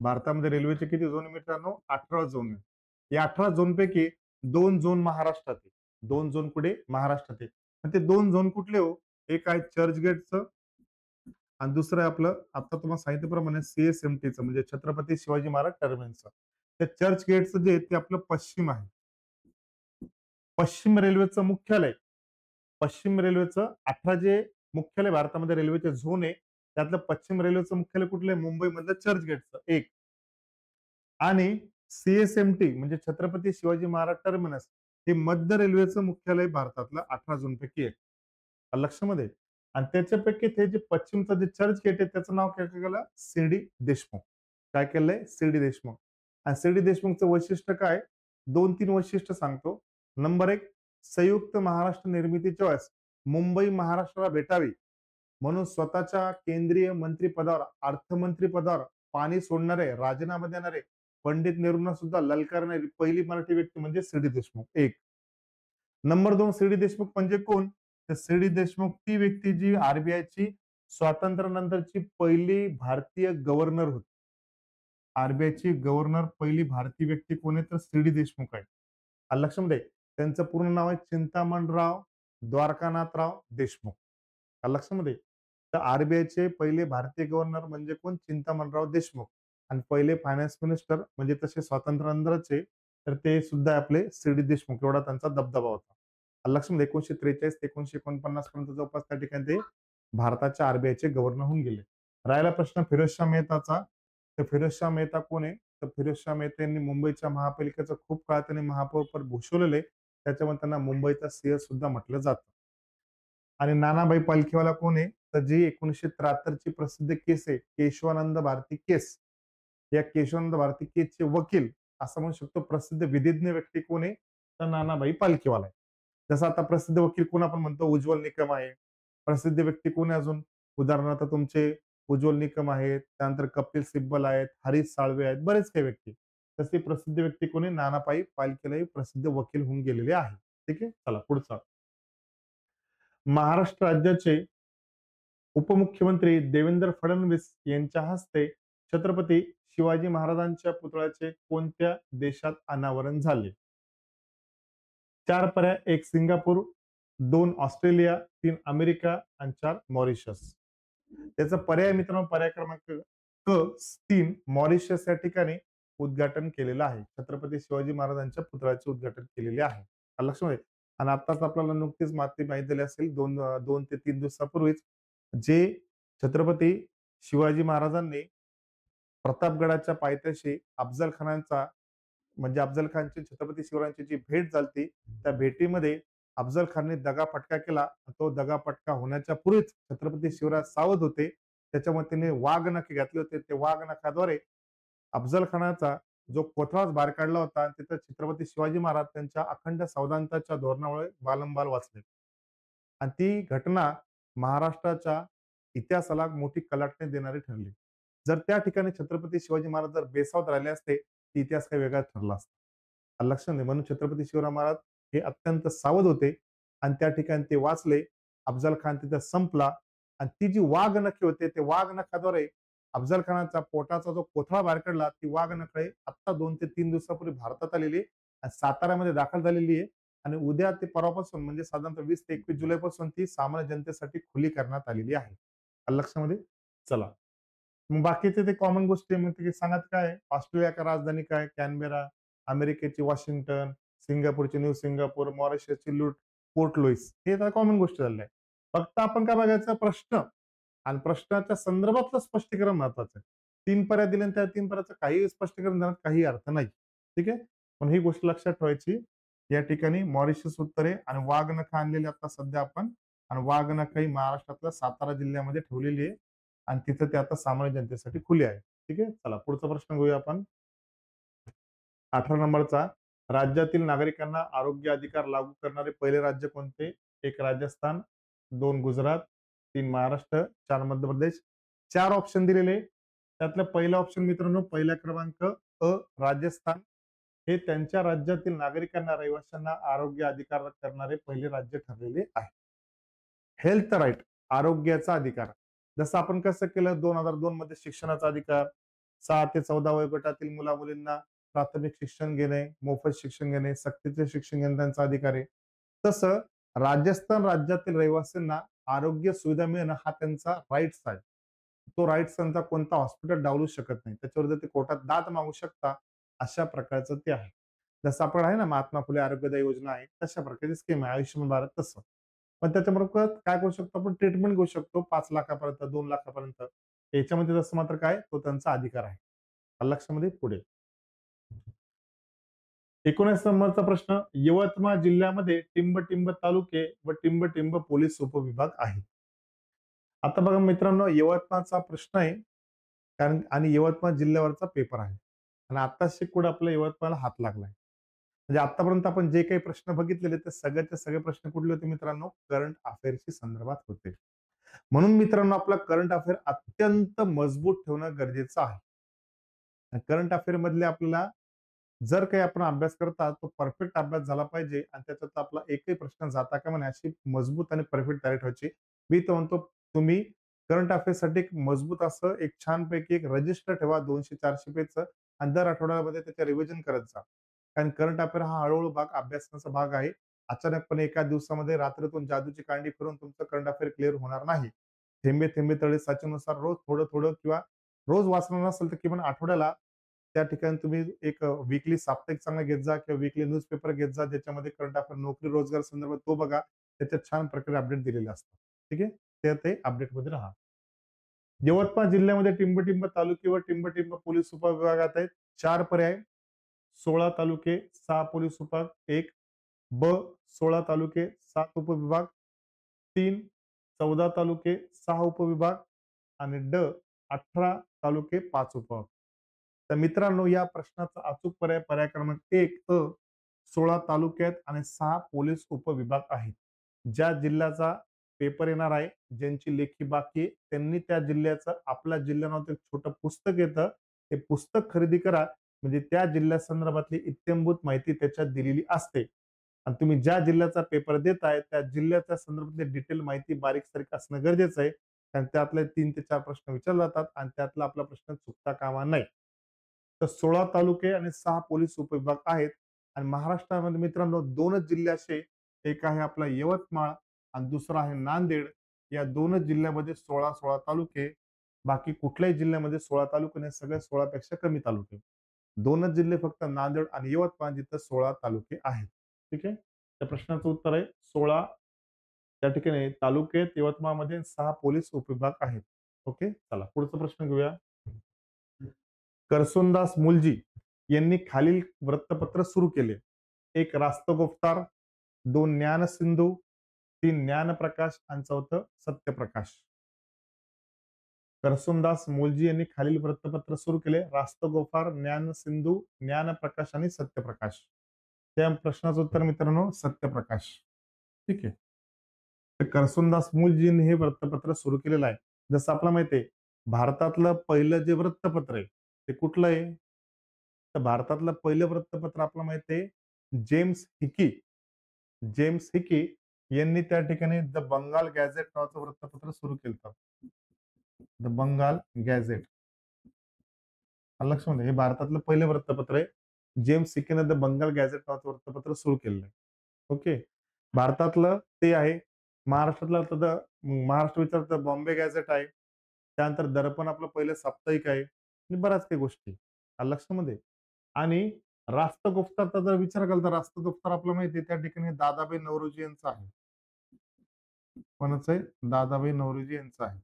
भारतामध्ये रेल्वेचे किती झोन आहे मित्रांनो? 18 झोन आहे. या 18 झोनपैकी 2 झोन महाराष्ट्रात आहे. 2 झोन कुठे? महाराष्ट्रात आहे. आणि ते 2 झोन कुठले हो? एक आहे चर्चगेटचं आणि दुसरं आहे आपलं आता तुम्हाला सांगितल्याप्रमाणे सीएसएमटीचं म्हणजे छत्रपती शिवाजी महाराज टर्मिनसचं. त्या चर्चगेटचं जे ते आपलं पश्चिम आहे. पश्चिम रेल्वेचं मुख्यालय, पश्चिम रेल्वेचं 18 जे मुख्यालय भारतामध्ये रेल्वेचे झोन आहे, त्यातलं पश्चिम रेल्वेचं मुख्यालय कुठलं आहे? मुंबईमधलं चर्चगेटचं एक. आणि सीएसएमटी म्हणजे छत्रपती शिवाजी महाराज टर्मिनस हे मध्य रेल्वेचं मुख्यालय भारतातलं 18 झोनपैकी एक. लक्षामध्ये आणि त्याच्यापैकी ते जे पश्चिमचं जे चर्चगेट आहे त्याचं नाव काय केलं? सी.डी. देशमुख. काय केलंय? सी.डी. देशमुख. आणि सी.डी. देशमुखचं वैशिष्ट्य काय? 2-3 वैशिष्ट्य सांगतो. नंबर 1 संयुक्त महाराष्ट्र निर्मितीच्या वेळेस मुंबई महाराष्ट्राला भेटावी म्हणून स्वतःच्या केंद्रीय मंत्रिपदावर, अर्थमंत्री पदावर पाणी सोडणारे, राजीनामा देणारे पंडित नेहरूंना सुद्धा ललकारणारी पहिली मराठी व्यक्ती म्हणजे सी डी देशमुख. एक. नंबर 2, सी डी देशमुख म्हणजे कोण? तर सी डी देशमुख ती व्यक्ती जी आरबीआयची स्वातंत्र्यानंतरची पहिली भारतीय गव्हर्नर होती. आरबीआयची गव्हर्नर पहिली भारतीय व्यक्ती कोण आहे? तर सी डी देशमुख आहे. आलं लक्षामध्ये? त्यांचं पूर्ण नाव आहे चिंतामणराव द्वारकानाथराव देशमुख. आलं लक्षामध्ये? तर आरबीआयचे पहिले भारतीय गव्हर्नर म्हणजे कोण? चिंतामणराव देशमुख. आणि पहिले फायनान्स मिनिस्टर म्हणजे तसे स्वातंत्र्यानंतरचे तर ते सुद्धा आपले सी डी देशमुख, एवढा त्यांचा दबदबा होता. आलं लक्षामध्ये? 1943 ते 1949 पर्यंत जवळपास त्या ठिकाणी ते भारताच्या आरबीआयचे गव्हर्नर होऊन गेले. राहिला प्रश्न फिरोजशहा मेहताचा. तर फिरोजशहा मेहता कोण आहे? तर फिरोजशहा मेहता यांनी मुंबईच्या महापालिकेचं खूप काळ त्यांनी महापौरपद भूषवलेलं आहे. त्याच्यामुळे त्यांना मुंबईचा सिंह सुद्धा म्हटलं जातं. आणि नानाभाई पालखीवाला कोण आहे? तर जी 1973 ची प्रसिद्ध केस आहे, केशवानंद भारती केस. या केशवानंद भारती केसचे वकील असं म्हणू शकतो, प्रसिद्ध विधिज्ञ व्यक्ती कोण आहे? तर नानाभाई पालखीवाला आहे. जसं आता प्रसिद्ध वकील कोण आपण म्हणतो? उज्ज्वल निकम आहे. प्रसिद्ध व्यक्ती कोण आहे अजून? उदाहरणार्थ तुमचे उज्ज्वल निकम आहेत, त्यानंतर कपिल सिब्बल आहेत, हरीश साळवे आहेत, बरेच काही व्यक्ती. तसे प्रसिद्ध व्यक्ती कोणी? नानाभाई पालखीलाही प्रसिद्ध वकील होऊन गेलेले आहे. ठीक आहे, चला पुढचा. महाराष्ट्र राज्याचे उपमुख्यमंत्री देवेंद्र फडणवीस यांच्या हस्ते छत्रपती शिवाजी महाराजांच्या पुतळ्याचे कोणत्या देशात अनावरण झाले? 4 पर्याय: 1 सिंगापूर, 2 ऑस्ट्रेलिया, 3 अमेरिका आणि 4 मॉरिशस. त्याचा पर्याय मित्रांनो, पर्याय क्रमांक क 3 मॉरिशस या ठिकाणी उद्घाटन केलेलं आहे. छत्रपती शिवाजी महाराजांच्या पुतळ्याचे उद्घाटन केलेले आहे. आलं लक्षामध्ये? आणि आताच आपल्याला नुकतीच माहिती झाली असेल 2 ते 3 दिवसापूर्वीच, जे छत्रपती शिवाजी महाराजांनी प्रतापगडाच्या पायथ्याशी अफजल खानाचा म्हणजे अफजल खानची छत्रपती शिवरायांची जी भेट झाली, त्या भेटीमध्ये अफजल खानने दगाफटका केला. तो दगाफटका होण्याच्या पूर्वीच छत्रपती शिवराय सावध होते. त्याच्यामुळे त्यांनी वाघ नखे घातले होते. ते वाघ नखाद्वारे अफजल खानाचा जो कोथळाच बाहेर काढला होता आणि तिथं छत्रपती शिवाजी महाराज त्यांच्या अखंड सावधानतेच्या धोरणामुळे बालंबाल वाचले. आणि ती घटना महाराष्ट्राच्या इतिहासाला मोठी कलाटणी देणारी ठरली. जर त्या ठिकाणी छत्रपती शिवाजी महाराज जर बेसावध राहिले असते, तर इतिहास काही वेगळाच ठरला असता. लक्षात नाही. म्हणून छत्रपती शिवराय महाराज हे अत्यंत सावध होते आणि त्या ठिकाणी ते वाचले. अफजल खान तिथे संपला आणि ती जी वाघ नखे होते, ते वाघ नखाद्वारे अफजल खानाचा पोटाचा जो कोथळा बाहेर काढला, ती वाघ नखे आता 2 ते 3 दिवसापूर्वी भारतात आलेली आणि साताऱ्यामध्ये दाखल झालेली आहे. आणि उद्या ते परवापासून म्हणजे साधारणतः 20 ते 21 जुलैपासून ती सामान्य जनतेसाठी खुली करण्यात आलेली आहे. आलं लक्षामध्ये? चला. मग बाकीचे ते कॉमन गोष्टी म्हणते की सांगत काय? ऑस्ट्रेलिया का राजधानी काय? कॅनबेरा. अमेरिकेची वॉशिंग्टन, सिंगापूरची न्यू सिंगापूर, मॉरिशसची पोर्ट लुईस. हे तर कॉमन गोष्ट झाल्या आहे. फक्त आपण काय बघायचं? प्रश्न आणि प्रश्नाच्या संदर्भातलं स्पष्टीकरण महत्वाचं आहे. 3 पर्याय दिले आणि त्या 3 पर्यायाचं काही स्पष्टीकरण देण्यात काही अर्थ नाही. ठीक आहे? पण ही गोष्ट लक्षात ठेवायची. या ठिकाणी मॉरिशस उत्तरे आणि वाघनखं आणलेली आता सध्या आपण आणि वाघनखं ही महाराष्ट्रातल्या सातारा जिल्ह्यामध्ये ठेवलेली आहे आणि तिथं ते आता सामान्य जनतेसाठी खुले आहे. ठीक आहे, चला पुढचा प्रश्न घेऊया आपण. 18 नंबरचा, राज्यातील नागरिकांना आरोग्य अधिकार लागू करणारे पहिले राज्य कोणते? 1 राजस्थान, 2 गुजरात, 3 महाराष्ट्र, 4 मध्य प्रदेश. 4 ऑप्शन दिलेले. त्यातलं पहिला ऑप्शन मित्रांनो, पहिला क्रमांक अ राजस्थान हे त्यांच्या राज्यातील नागरिकांना, रहिवाशांना आरोग्य अधिकार करणारे पहिले राज्य ठरलेले आहे. हेल्थ राईट, आरोग्याचा अधिकार. जसं आपण कसं केलं 2002 मध्ये शिक्षणाचा अधिकार, 6 ते 14 वयोगटातील मुला-मुलींना प्राथमिक शिक्षण घेणे, मोफत शिक्षण घेणे, सक्तीचे शिक्षण घेणे त्यांचा अधिकार आहे. तसं राजस्थान राज्यातील रहिवासींना आरोग्य सुविधा मिळणं हा त्यांचा राईट्स आहे. तो राईट्स त्यांचा कोणता हॉस्पिटल डावलू शकत नाही. त्याच्यावर जर ते कोर्टात दाद मागू शकता, अशा प्रकारचं ते आहे. जसं आपण आहे ना महात्मा फुले आरोग्यदायी योजना आहे, तशा प्रकारची स्कीम आहे आयुष्यमान भारत तसं. पण त्याच्याबरोबर काय करू शकतो आपण? ट्रीटमेंट घेऊ शकतो 5 लाखापर्यंत, 2 लाखापर्यंत. याच्यामध्ये तसं मात्र काय? तो त्यांचा अधिकार आहे. लक्षामध्ये पुढे 19 नंबरचा प्रश्न, यवतमाळ जिल्ह्यामध्ये टिंब-टिंब तालुके व टिंब-टिंब पोलीस उपविभाग आहे. आता बघा मित्रांनो, यवतमाळचा प्रश्न आहे कारण आणि यवतमाळ जिल्ह्यावरचा पेपर आहे आणि आता शिकूड आपल्या यवतमाळला हात लागलाय. म्हणजे आतापर्यंत आपण जे काही प्रश्न बघितलेले ते सगळ्याचे सगळे प्रश्न कुठले होते मित्रांनो? करंट अफेअर्सशी संदर्भात होते. म्हणून मित्रांनो आपला करंट अफेअर अत्यंत मजबूत ठेवणं गरजेचं आहे. करंट अफेअर मधले आपल्याला जर काही आपण अभ्यास करता तो परफेक्ट अभ्यास झाला पाहिजे आणि त्याच्यात आपला एकही प्रश्न जाता कामा नये अशी मजबूत आणि परफेक्ट तयारी ठेवायची. मी तर म्हणतो तुम्ही करंट अफेअर्ससाठी एक मजबूत असं एक छानपैकी एक रजिस्टर ठेवा 200-400 पेजचं आणि दर आठवड्यामध्ये त्याचे रिव्हिजन करत जा. कारण करंट अफेअर हा हळूहळू भाग अभ्यासनाचा भाग आहे. अचानकपणे एका दिवसामध्ये रात्रीतून जादूची कांडी फिरून तुमचं करंट अफेअर क्लिअर होणार नाही. थेंबे थेंबे तळे साचेनुसार रोज थोडं थोडं किंवा रोज वाचणार नसेल तर किमान आठवड्याला त्या ठिकाणी तुम्ही एक वीकली साप्ताहिक चांगला घेत जा किंवा वीकली न्यूजपेपर घेत जा ज्याच्यामध्ये करंट अफेअर नोकरी रोजगार संदर्भात तो बघा त्याच्यात छान प्रकारे अपडेट दिलेले असतात. ठीक आहे ते अपडेटमध्ये राहा. यवतमाळ जिल्ह्यामध्ये टिंबटिंब तालुके व टिंबटिंब पोलीस उपविभागात आहेत 4 पर्याय. 16 तालुके 6 पोलीस विभाग 1. ब 16 तालुके 7 उपविभाग 3. 14 तालुके 6 उपविभाग आणि ड 18 तालुके 5 उपविभाग. तर मित्रांनो या प्रश्नाचा अचूक पर्याय पर्याय क्रमांक 1 अ 16 तालुक्यात आणि 6 पोलीस उपविभाग आहेत. ज्या जिल्ह्याचा पेपर येणार आहे, ज्यांची लेखी बाकी आहे, त्यांनी त्या जिल्ह्याचं आपल्या जिल्हा नावाचं एक छोटं पुस्तक येतं. ते पुस्तक खरेदी करा. म्हणजे त्या जिल्ह्या संदर्भातली इत्थंभूत माहिती त्याच्यात दिलेली असते. आणि तुम्ही ज्या जिल्ह्याचा पेपर देताय त्या जिल्ह्याच्या संदर्भातली डिटेल माहिती बारीक-सारीक असणं गरजेचं आहे. कारण त्यातले 3 ते 4 प्रश्न विचारले जातात आणि त्यातला आपला प्रश्न चुकता कामा नये. तर 16 तालुके आणि 6 पोलीस उपविभाग आहेत आणि महाराष्ट्रामध्ये मित्रांनो 2च जिल्हे असे एक आहे आपला यवतमाळ आणि दुसरा आहे नांदेड. या 2च जिल्ह्यामध्ये 16-16 तालुके. बाकी कुठल्याही जिल्ह्यामध्ये 16 तालुके नाही, सगळे 16 पेक्षा कमी तालुके. 2च जिल्हे फक्त नांदेड आणि यवतमाळ जिथं 16 तालुके आहेत. ठीक आहे. त्या प्रश्नाचं उत्तर आहे 16 त्या ठिकाणी तालुके आहेत यवतमाळमध्ये 6 पोलीस उपविभाग आहेत. ओके. चला पुढचा प्रश्न घेऊया. करसोनदास मुलजी यांनी खालील वृत्तपत्र सुरू केले. 1 रास्तगोफ्तार, 2 ज्ञानसिंधू, 3 ज्ञानप्रकाश आणि 4 सत्यप्रकाश. करसोनदास मुलजी यांनी खालील वृत्तपत्र सुरू केले. रास्तगोफार, ज्ञानसिंधू, ज्ञानप्रकाश आणि सत्यप्रकाश. त्या प्रश्नाचं उत्तर मित्रांनो सत्यप्रकाश. ठीक आहे. तर करसोनदास मुलजींनी हे वृत्तपत्र सुरू केलेलं आहे. जसं आपल्याला माहिती आहे, भारतातलं पहिलं जे वृत्तपत्र आहे, ते कुठलं आहे? तर भारतातलं पहिलं वृत्तपत्र आपल्याला माहिती आहे, जेम्स हिकी. जेम्स हिकी यांनी त्या ठिकाणी द बंगाल गॅझेट नावाचं वृत्तपत्र सुरू केलं होतं. The Bengal gazette. आलं लक्षामध्ये हे भारतातलं पहिलं वृत्तपत्र आहे. जेम्स हिकीनं द बंगाल गॅझेट नावाचं वृत्तपत्र सुरू केलेलं आहे. ओके. भारतातलं ते आहे. महाराष्ट्रातलं तर महाराष्ट्र विचारतं बॉम्बे गॅझेट आहे. त्यानंतर दर्पण आपलं पहिलं साप्ताहिक आहे आणि बऱ्याच काही गोष्टी. आलं लक्षामध्ये. आणि राष्ट्रगुप्ताचा जर विचार केला तर राष्ट्रगुप्तार आपल्याला माहिती आहे त्या ठिकाणी दादाभाई नौरोजी यांचा आहे. कोणाचं आहे? दादाभाई नौरोजी यांचा आहे.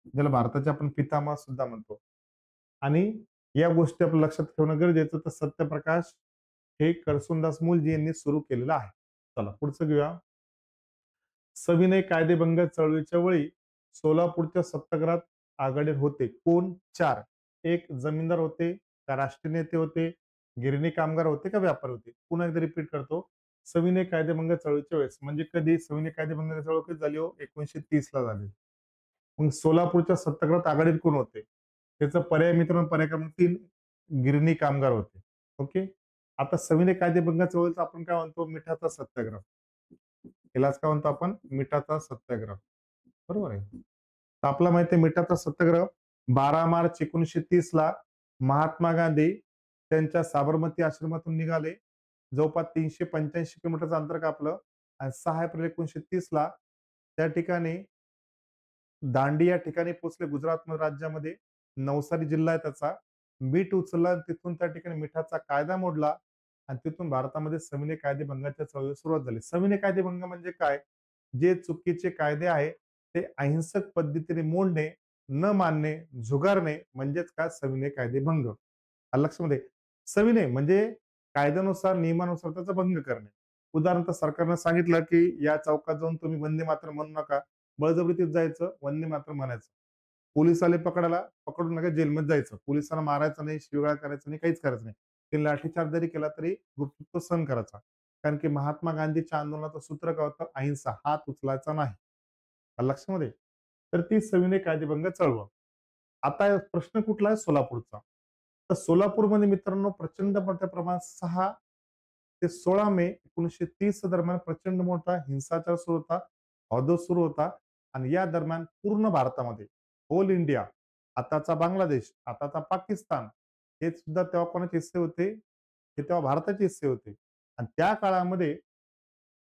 ज्याला भारताचे आपण पितामह सुद्धा म्हणतो. आणि या गोष्टी आपल्या लक्षात ठेवणं गरजेचं तर सत्यप्रकाश हे करसुनदास मुलजी यांनी सुरू केलेलं आहे. चला पुढचं घेऊया. सविनय कायदेभंग चळवळीच्या वेळी सोलापूरच्या सत्याग्रहात आघाडीवर होते कोण? 4. 1 जमीनदार होते का राष्ट्रीय नेते होते, गिरणी कामगार होते का व्यापारी होते? पुन्हा एकदा रिपीट करतो. सविनय कायदेभंग चळवळीच्या वेळेस म्हणजे कधी सविनय कायदेभंग चळवळ कधी झाली हो? 1930 ला झाली. मग सोलापूरच्या सत्याग्रहात आघाडीवर कोण होते? त्याचा पर्याय मित्रांनो पर्याय क्रमांक 3 गिरणी कामगार होते. ओके. आता सविनय कायदेभंग चळवळीचा आपण काय म्हणतो? मिठाचा सत्याग्रह. यालाच काय म्हणतो आपण? मिठाचा सत्याग्रह. बरोबर आहे. तर आपला माहिती आहे मिठाचा सत्याग्रह 12 मार्च 1930 ला महात्मा गांधी त्यांच्या साबरमती आश्रमातून निघाले. जवळपास 385 किलोमीटरचं अंतर कापलं आणि 6 एप्रिल 1930 ला त्या ठिकाणी दांडी या ठिकाणी पोहोचले गुजरात राज्यामध्ये. नवसारी जिल्हा आहे त्याचा. मीठ उचललं आणि तिथून त्या ठिकाणी मिठाचा कायदा मोडला आणि तिथून भारतामध्ये सविनय कायदेभंगाच्या चळवळीला सुरुवात झाली. सविनय कायदेभंग म्हणजे काय? जे चुकीचे कायदे आहे ते अहिंसक पद्धतीने मोडणे, न मानणे, झुगारणे म्हणजेच काय? सविनय कायदेभंग. आलं लक्षामध्ये. सविनय म्हणजे कायद्यानुसार नियमानुसार त्याचा भंग करणे. उदाहरणार्थ सरकारनं सांगितलं की या चौकात जाऊन तुम्ही वंदे मातरम म्हणू नका. बळजबरीतीत जायचं, वंदे मातरम म्हणायचं. पोलीस आले पकडायला, पकडून नका जेलमध्ये जायचं. पोलिसांना मारायचं नाही, शिवीगाळ करायचं नाही, काहीच करायचं नाही. ते लाठीचार्ज जरी केला तरी गुपचूप तो सहन करायचा. कारण की महात्मा गांधीच्या आंदोलनाचं सूत्र काय होतं? अहिंसा. हात उचलायचा नाही. आलं लक्षामध्ये. तर ती सविनय कायदेभंग चळवळ. आता प्रश्न कुठला आहे? सोलापूरचा. तर सोलापूरमध्ये मित्रांनो प्रचंड मोठ्या प्रमाणात 6 ते 16 मे 1930 दरम्यान प्रचंड मोठा हिंसाचार सुरू होता, अवरोध सुरू होता आणि या दरम्यान पूर्ण भारतामध्ये होल इंडिया, आताचा बांगलादेश, आताचा पाकिस्तान, हे सुद्धा तेव्हा कोणाचे हिस्से होते? हे तेव्हा भारताचे हिस्से होते. आणि त्या काळामध्ये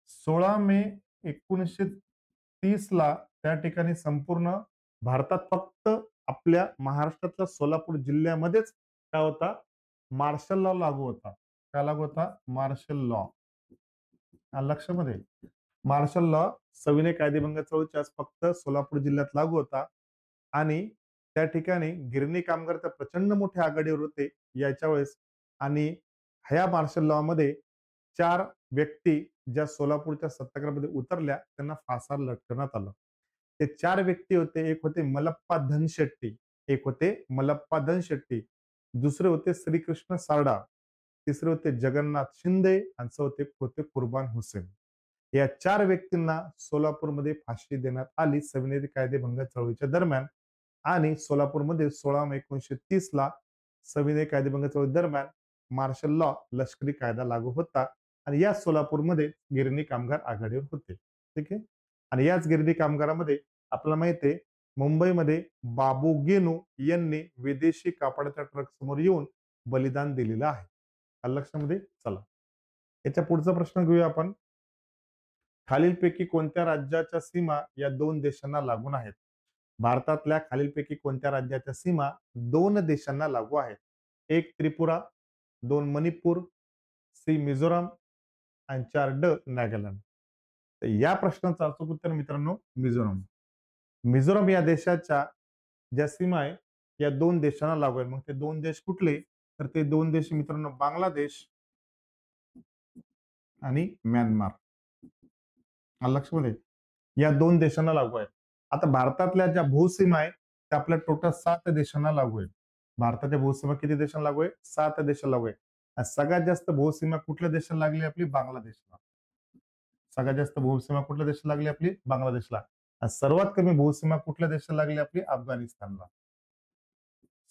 16 मे 1930 ला त्या ठिकाणी संपूर्ण भारतात फक्त आपल्या महाराष्ट्रातल्या सोलापूर जिल्ह्यामध्येच काय होता? मार्शल लॉ लागू होता. काय लागू होता? Martial law. लक्षामध्ये मार्शल लॉ सविनय कायदेभंग चळवळीच्या फक्त सोलापूर जिल्ह्यात लागू होता आणि त्या ठिकाणी गिरणी कामगार तर प्रचंड मोठ्या आघाडीवर होते याच्या वेळेस. आणि ह्या मार्शल लॉ मध्ये 4 व्यक्ती ज्या सोलापूरच्या सत्याग्रहामध्ये उतरल्या त्यांना फासाला लटकवण्यात आलं. ते 4 व्यक्ती होते. एक होते मलप्पा धनशेट्टी, एक होते मलप्पा धनशेट्टी, दुसरे होते श्रीकृष्ण सारडा, तिसरे होते जगन्नाथ शिंदे आणि चौथे होते कुर्बान हुसेन. या 4 व्यक्तींना सोलापूरमध्ये फाशी देण्यात आली सविनय कायदेभंग चळवळीच्या दरम्यान. आणि सोलापूरमध्ये 16 मे 1930 ला सविनय कायदेभंग चळवळी दरम्यान मार्शल लॉ लष्करी कायदा लागू होता आणि या सोलापूरमध्ये गिरणी कामगार आघाडीवर होते. ठीक आहे. आणि याच गिरणी कामगारामध्ये आपल्याला माहिती आहे मुंबईमध्ये बाबू गेनू यांनी विदेशी कापडाच्या ट्रक समोर येऊन बलिदान दिलेलं आहे. लक्षामध्ये चला याच्या पुढचा प्रश्न घेऊया आपण. खालीलपैकी कोणत्या राज्याच्या सीमा या 2 देशांना लागून आहेत? भारतातल्या खालीलपैकी कोणत्या राज्याच्या सीमा 2 देशांना लागू आहेत? 1 त्रिपुरा, 2 मणिपूर, सी मिझोराम आणि 4 नागालँड. तर या प्रश्नाचं अचूक उत्तर मित्रांनो मिझोराम. मिझोराम या देशाच्या ज्या सीमा आहे या 2 देशांना लागू आहे. मग ते 2 देश कुठले? तर ते 2 देश मित्रांनो बांगलादेश आणि म्यानमार. लक्षामध्ये या 2 देशांना लागू आहे. आता भारतातल्या ज्या भूसीमा आहे त्या आपल्या टोटल 7 देशांना लागू आहे. भारताच्या भूसीमा किती देशांना लागू आहे? 7 देशांना लागू आहे. आणि सगळ्यात जास्त भूसीमा कुठल्या देशाला लागली? आपली बांगलादेशला. सगळ्यात जास्त भूसीमा कुठल्या देशाला लागली? आपली बांगलादेशला. आणि सर्वात कमी भूसीमा कुठल्या देशाला लागली? आपली अफगाणिस्तानला.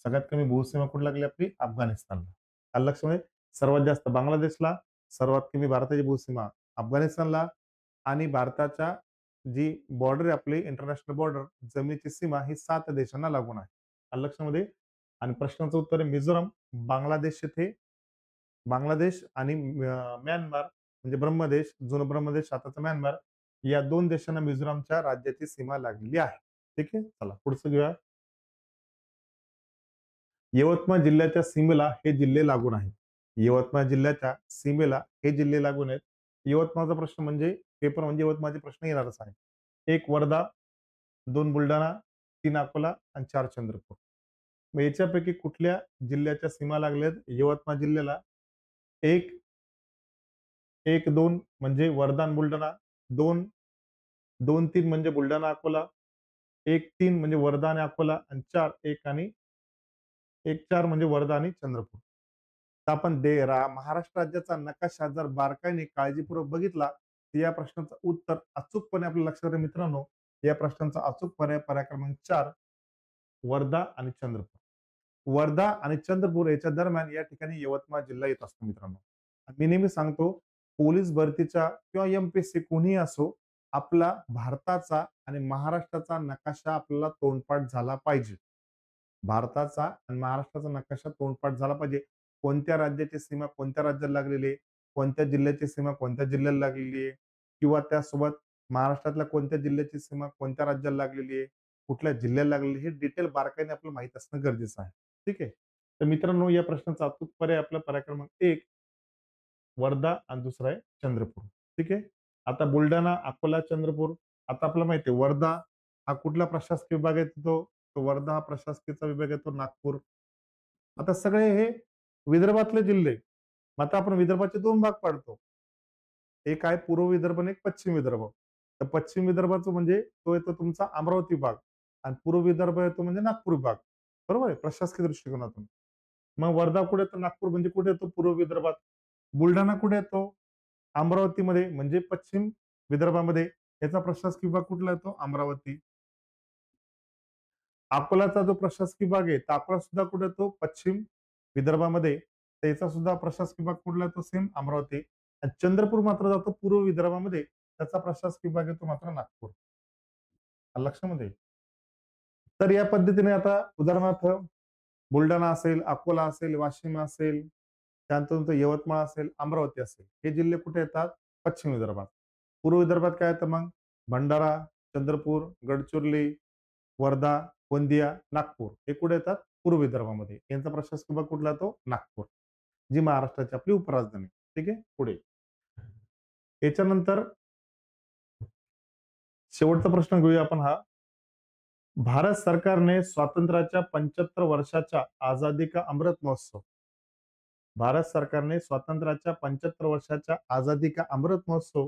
सगळ्यात कमी भूसीमा कुठे लागली? आपली अफगाणिस्तानला. आलं लक्षामध्ये? सर्वात जास्त बांगलादेशला, सर्वात कमी भारताची भूसीमा अफगाणिस्तानला आणि भारताच्या जी बॉर्डर आहे आपली इंटरनॅशनल बॉर्डर जमिनीची सीमा ही 7 देशांना लागून आहे. आलं लक्षामध्ये? आणि प्रश्नाचं उत्तर आहे मिझोराम, बांगलादेश येथे, बांगलादेश आणि म्यानमार म्हणजे ब्रह्मदेश, जुनं ब्रह्मदेश आताचा म्यानमार, या 2 देशांना मिझोरामच्या राज्याची सीमा लागलेली आहे. ठीक आहे. चला पुढचं घेऊया. यवतमाळ जिल्ह्याच्या सीमेला हे जिल्हे लागून आहेत. यवतमाळ जिल्ह्याच्या सीमेला हे जिल्हे लागून आहेत. यवतमाळचा प्रश्न म्हणजे पेपर म्हणजे यवतमाळचे प्रश्न येणारच आहे. 1 वर्धा, 2 बुलढाणा, 3 अकोला आणि 4 चंद्रपूर. मग याच्यापैकी कुठल्या जिल्ह्याच्या सीमा लागल्यात यवतमाळ जिल्ह्याला? 1, 1-2 म्हणजे वर्धा आणि बुलढाणा, 2, 2-3 म्हणजे बुलढाणा अकोला, 1-3 म्हणजे वर्धा आणि अकोला आणि 4, 1 आणि 1-4 म्हणजे वर्धा आणि चंद्रपूर. तर आपण महाराष्ट्र राज्याचा नकाशा जर बारकाईने काळजीपूर्वक बघितला तर या प्रश्नाचं उत्तर अचूकपणे आपल्या लक्षात राहील मित्रांनो. या प्रश्नाचा अचूक पर्याय क्रमांक 4 वर्धा आणि चंद्रपूर. वर्धा आणि चंद्रपूर याच्या दरम्यान या ठिकाणी यवतमाळ जिल्हा येत असतो मित्रांनो. मी नेहमी सांगतो पोलीस भरतीचा किंवा एमपीएससी कोणीही असो आपला भारताचा आणि महाराष्ट्राचा नकाशा आपल्याला तोंडपाठ झाला पाहिजे. भारताचा आणि महाराष्ट्राचा नकाशा तोंडपाठ झाला पाहिजे. कोणत्या राज्याची सीमा कोणत्या राज्याला लागलेली आहे, कोणत्या जिल्ह्याची सीमा कोणत्या जिल्ह्याला लागलेली आहे किंवा त्यासोबत महाराष्ट्रातल्या कोणत्या जिल्ह्याची सीमा कोणत्या राज्याला लागलेली आहे, कुठल्या जिल्ह्याला लागलेली हे डिटेल बारकाईने आपल्याला माहित असणं गरजेचं आहे. ठीक आहे. तर मित्रांनो या प्रश्नाचा अचूक पर्याय आपला पर्याय क्रमांक 1 वर्धा आणि दुसरा आहे चंद्रपूर. ठीक आहे. आता बुलढाणा, अकोला, चंद्रपूर. आता आपल्याला माहिती आहे वर्धा हा कुठला प्रशासकीय विभाग येतो? तो वर्धा हा प्रशासकीयचा विभाग येतो नागपूर. आता सगळे हे विदर्भातले जिल्हे. मग आता आपण विदर्भाचे 2 भाग पाडतो. एक आहे पूर्व विदर्भ आणि एक पश्चिम विदर्भ. तर पश्चिम विदर्भाचं म्हणजे तो येतो तुमचा अमरावती विभाग आणि पूर्व विदर्भ येतो म्हणजे नागपूर विभाग. बरोबर आहे प्रशासकीय दृष्टिकोनातून. मग वर्धा कुठे येतो? नागपूर म्हणजे कुठे येतो? पूर्व विदर्भात. बुलढाणा कुठे येतो? अमरावतीमध्ये म्हणजे पश्चिम विदर्भामध्ये. याचा प्रशासकीय विभाग कुठला येतो? अमरावती. अकोलाचा जो प्रशासकीय भाग आहे, तर अकोला सुद्धा कुठे येतो? पश्चिम विदर्भामध्ये. त्याचा सुद्धा प्रशासकीय भाग कुठला येतो? सेम अमरावती. आणि चंद्रपूर मात्र जातो पूर्व विदर्भामध्ये. त्याचा प्रशासकीय भाग येतो मात्र नागपूर. आलं लक्षामध्ये? तर या पद्धतीने आता उदाहरणार्थ बुलढाणा असेल, अकोला असेल, वाशिम असेल, त्यानंतर यवतमाळ असेल, अमरावती असेल. हे जिल्हे कुठे येतात? पश्चिम विदर्भात. पूर्व विदर्भात काय येतं मग? भंडारा, चंद्रपूर, गडचिरोली, वर्धा, गोंदिया, नागपूर हे कुठे येतात? पूर्व विदर्भामध्ये. यांचा प्रशासकीय भाग कुठला येतो? नागपूर, जी महाराष्ट्राची आपली उपराजधानी. ठीक आहे? पुढे. याच्यानंतर शेवटचा प्रश्न घेऊया आपण हा. भारत सरकारने स्वातंत्र्याच्या 75 वर्षाच्या आझादी का अमृत महोत्सव भारत सरकारने स्वातंत्र्याच्या 75 वर्षाच्या आझादी का अमृत महोत्सव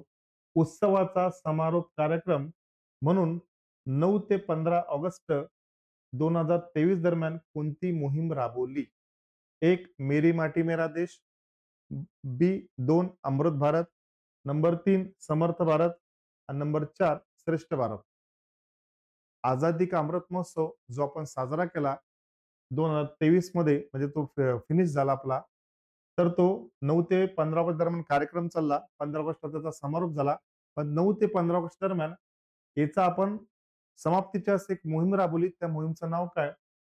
उत्सवाचा समारोप कार्यक्रम म्हणून 9 ते 15 ऑगस्ट 2023 दरम्यान कोणती मोहीम राबवली? एक मेरी माटी मेरा देश, बी 2 अमृत भारत, नंबर 3 समर्थ भारत आणि नंबर 4 श्रेष्ठ भारत. आझादी का अमृत महोत्सव जो आपण साजरा केला 2023 मध्ये, म्हणजे तो फिनिश झाला आपला. तर तो 9 ते 15 ऑगस्ट दरम्यान कार्यक्रम चालला. 15 ऑगस्टला त्याचा समारोप झाला. पण 9 ते 15 ऑगस्ट दरम्यान याचा आपण समाप्तीच्या वेळेस एक मोहीम राबवली. त्या मोहिमेचं नाव काय?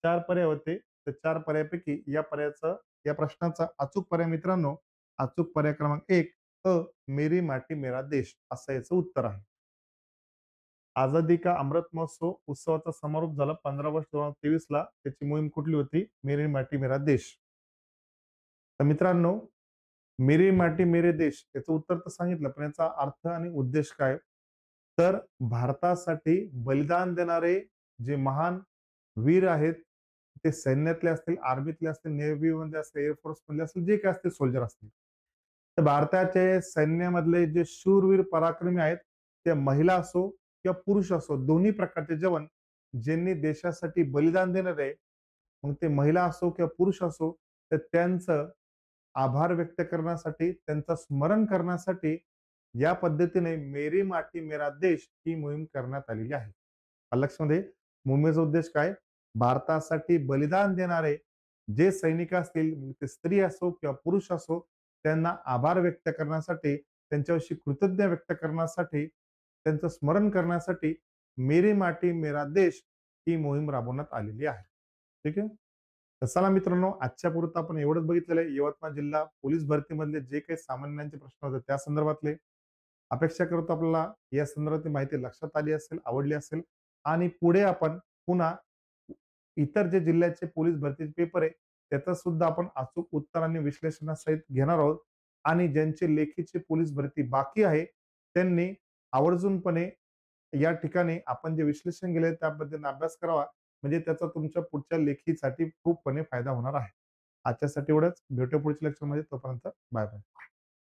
4 पर्याय होते. त्या 4 पर्यायापैकी या प्रश्नाचा अचूक पर्याय मित्रांनो, अचूक पर्याय क्रमांक 1 मेरी माटी मेरा देश असं याचं उत्तर आहे. आझादी का अमृत महोत्सव उत्सवाचा समारोप झाला 15 ऑगस्ट 2023 ला. त्याची मोहीम कुठली होती? मेरी माटी मेरा देश. तर मित्रांनो, मेरी माटी मेरे देश याचं उत्तर तर सांगितलं, पण याचा अर्थ आणि उद्देश काय? तर भारतासाठी बलिदान देणारे जे महान वीर आहेत, ते सैन्यातले असतील, आर्मीतले असतील, नेव्ही मध्ये असतील, एअरफोर्स मधले असतील, जे काय असतील सोल्जर असतील. तर भारताचे सैन्यामधले जे शूरवीर पराक्रमी आहेत, ते महिला असो किंवा पुरुष असो, दोन्ही प्रकारचे जवान ज्यांनी देशासाठी बलिदान देणार आहे, मग ते महिला असो किंवा पुरुष असो, तर त्यांचं आभार व्यक्त करण्यासाठी, त्यांचं स्मरण करण्यासाठी या पद्धतीने मेरी माती मेरा देश ही मोहीम करण्यात आलेली आहे. लक्षामध्ये मोहिमेचा उद्देश काय? भारतासाठी बलिदान देणारे जे सैनिक असतील, मग ते स्त्री असो किंवा पुरुष असो, त्यांना आभार व्यक्त करण्यासाठी, त्यांच्याविषयी कृतज्ञता व्यक्त करण्यासाठी, त्यांचं स्मरण करण्यासाठी मेरी माटी मेरा देश ही मोहीम राबवण्यात आलेली आहे. ठीक आहे? तर चला मित्रांनो, आजच्या पुरतं आपण एवढंच बघितलेलं आहे. यवतमाळ जिल्हा पोलीस भरतीमधले जे काही सामान्यांचे प्रश्न होते त्या संदर्भातले. अपेक्षा करतो आपल्याला या संदर्भातली माहिती लक्षात आली असेल, आवडली असेल आणि पुढे आपण पुन्हा इतर जे जिल्ह्याचे पोलीस भरतीचे पेपर आहे, त्याचं सुद्धा आपण अचूक उत्तर आणि विश्लेषणासहित घेणार आहोत. आणि ज्यांचे लेखीची पोलीस भरती बाकी आहे, त्यांनी आवर्जूनपणे या ठिकाणी आपण जे विश्लेषण केले त्या पद्धतीने अभ्यास करावा. म्हणजे त्याचा तुमच्या पुढच्या लेखीसाठी खूपपणे फायदा होणार आहे. आजच्यासाठी एवढंच. भेटूया पुढच्या लेक्चरमध्ये. तोपर्यंत बाय बाय.